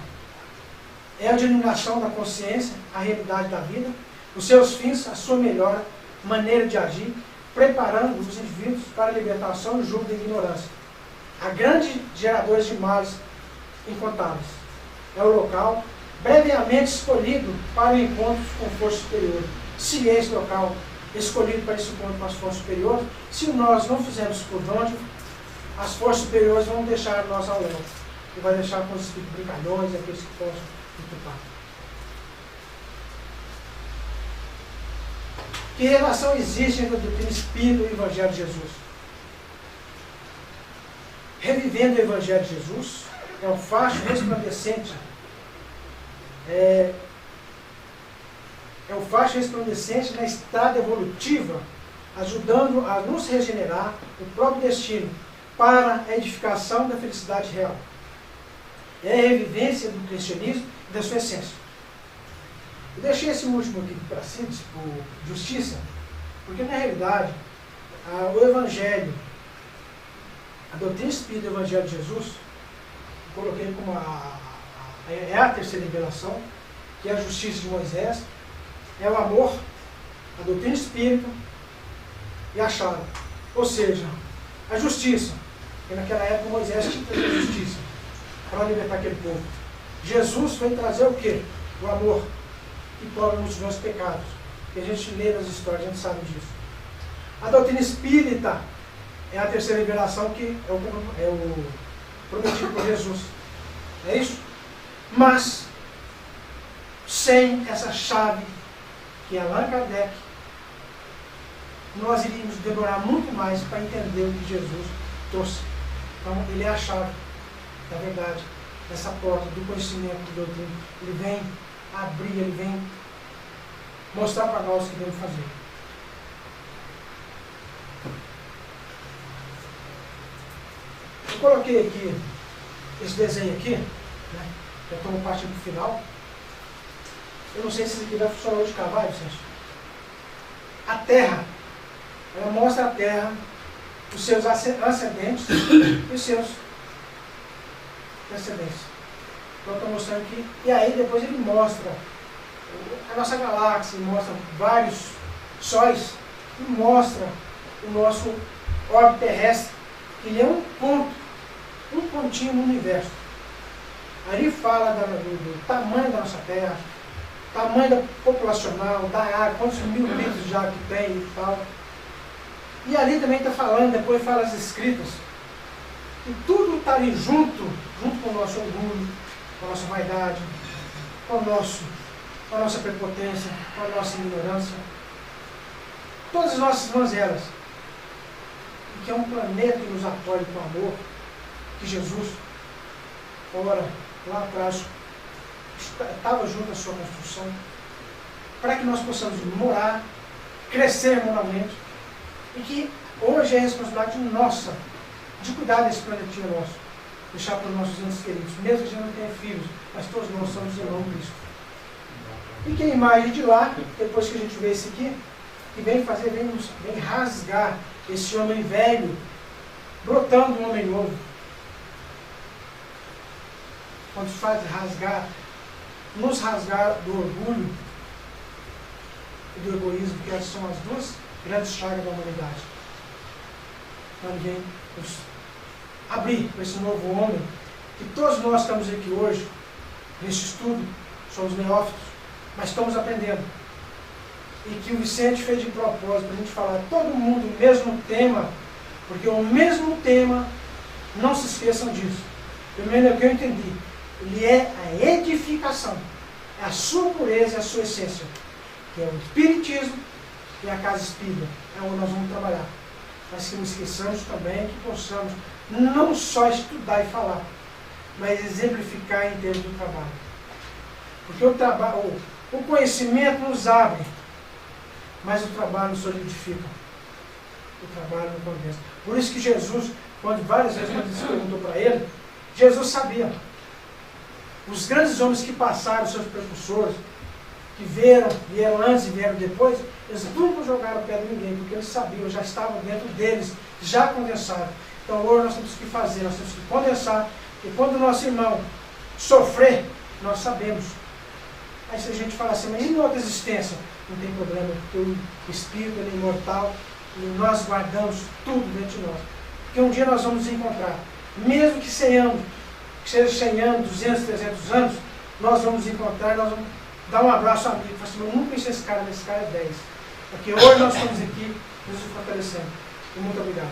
É a denominação da consciência, a realidade da vida, os seus fins, a sua melhor maneira de agir, preparando os indivíduos para a libertação do jugo da ignorância. A grande geradores de males incontáveis. É o local brevemente escolhido para o encontro com força superior. Se é esse local escolhido para esse encontro com as forças superiores, se nós não fizermos por onde, as forças superiores vão deixar nós ao léu. E vai deixar com os espíritos brincalhões, aqueles que possam ocupar. Que relação existe entre a doutrina espírita e o Evangelho de Jesus? Revivendo o Evangelho de Jesus, é um facho resplandecente. É um facho resplandecente na estrada evolutiva, ajudando a nos regenerar o próprio destino para a edificação da felicidade real. É a revivência do cristianismo e da sua essência. Eu deixei esse último aqui para síntese, por justiça, porque na realidade o Evangelho, a doutrina espírita do Evangelho de Jesus, eu coloquei como é a terceira revelação, que é a justiça de Moisés, é o amor, a doutrina espírita e a chave. Ou seja, a justiça, que naquela época Moisés tinha que trazer justiça para libertar aquele povo. Jesus veio trazer o quê? O amor, que cobre os nossos pecados. E a gente lê nas histórias, a gente sabe disso. A doutrina espírita é a terceira revelação, que é o prometido por Jesus. É isso? Mas, sem essa chave, que é Allan Kardec, nós iríamos demorar muito mais para entender o que Jesus trouxe. Então, ele é a chave da verdade, dessa porta do conhecimento do doutrina. Ele vem abrir, ele vem mostrar para nós o que devemos fazer. Eu coloquei aqui esse desenho aqui, né? Já estamos partindo para o final. Eu não sei se isso aqui vai funcionar hoje de cavalo, Vicente. A Terra, ela mostra a Terra, os seus ascendentes e os seus descendentes. Então estou mostrando aqui. E aí depois ele mostra a nossa galáxia, mostra vários sóis, e mostra o nosso orbe terrestre, que ele é um ponto, um pontinho no universo. Ali fala do tamanho da nossa Terra, tamanho da populacional, da água, quantos mil litros de água que tem e tal. E ali também está falando, depois fala as escritas, que tudo está ali junto com o nosso orgulho, com a nossa vaidade, com a nossa prepotência, com a nossa ignorância. Todas as nossas mazelas. E que é um planeta que nos acolhe com amor, que Jesus, ora, lá atrás, estava junto à sua construção, para que nós possamos morar, crescer moralmente, e que hoje é a responsabilidade nossa de cuidar desse planetinho nosso, deixar para os nossos entes queridos, mesmo que a gente não tenha filhos, mas todos nós somos irmãos de Cristo. E que a imagem de lá, depois que a gente vê esse aqui, que vem fazer, vem rasgar esse homem velho, brotando um homem novo. Quando se faz rasgar, nos rasgar do orgulho e do egoísmo, que essas são as duas grandes chagas da humanidade. Então ele vem nos abrir para esse novo homem, que todos nós estamos aqui hoje, nesse estudo, somos neófitos, mas estamos aprendendo. E que o Vicente fez de propósito para a gente falar todo mundo o mesmo tema, porque o mesmo tema, não se esqueçam disso. Primeiro é o que eu entendi. Ele é a edificação, é a sua pureza, é a sua essência, que é o Espiritismo e a casa espírita, é onde nós vamos trabalhar. Mas que não esqueçamos também que possamos não só estudar e falar, mas exemplificar em termos do trabalho. Porque o conhecimento nos abre, mas o trabalho nos solidifica. O trabalho nos convence. Por isso que Jesus, várias vezes quando se perguntou para ele, Jesus sabia. Os grandes homens que passaram, seus precursores, que vieram antes e vieram depois, eles nunca jogaram pedra em ninguém, porque eles sabiam, já estavam dentro deles, já condensaram. Então hoje nós temos que fazer, nós temos que condensar, e quando o nosso irmão sofrer, nós sabemos. Aí se a gente fala assim, mas em outra existência? Não tem problema, porque o Espírito ele é imortal, e nós guardamos tudo dentro de nós. Porque um dia nós vamos nos encontrar, mesmo que 100 anos, que seja 100 anos, 200, 300 anos, nós vamos nos encontrar, nós vamos dar um abraço amigo, falar assim, eu nunca conheci esse cara, mas esse cara é 10. Porque hoje nós estamos aqui nos fortalecendo. E muito obrigado.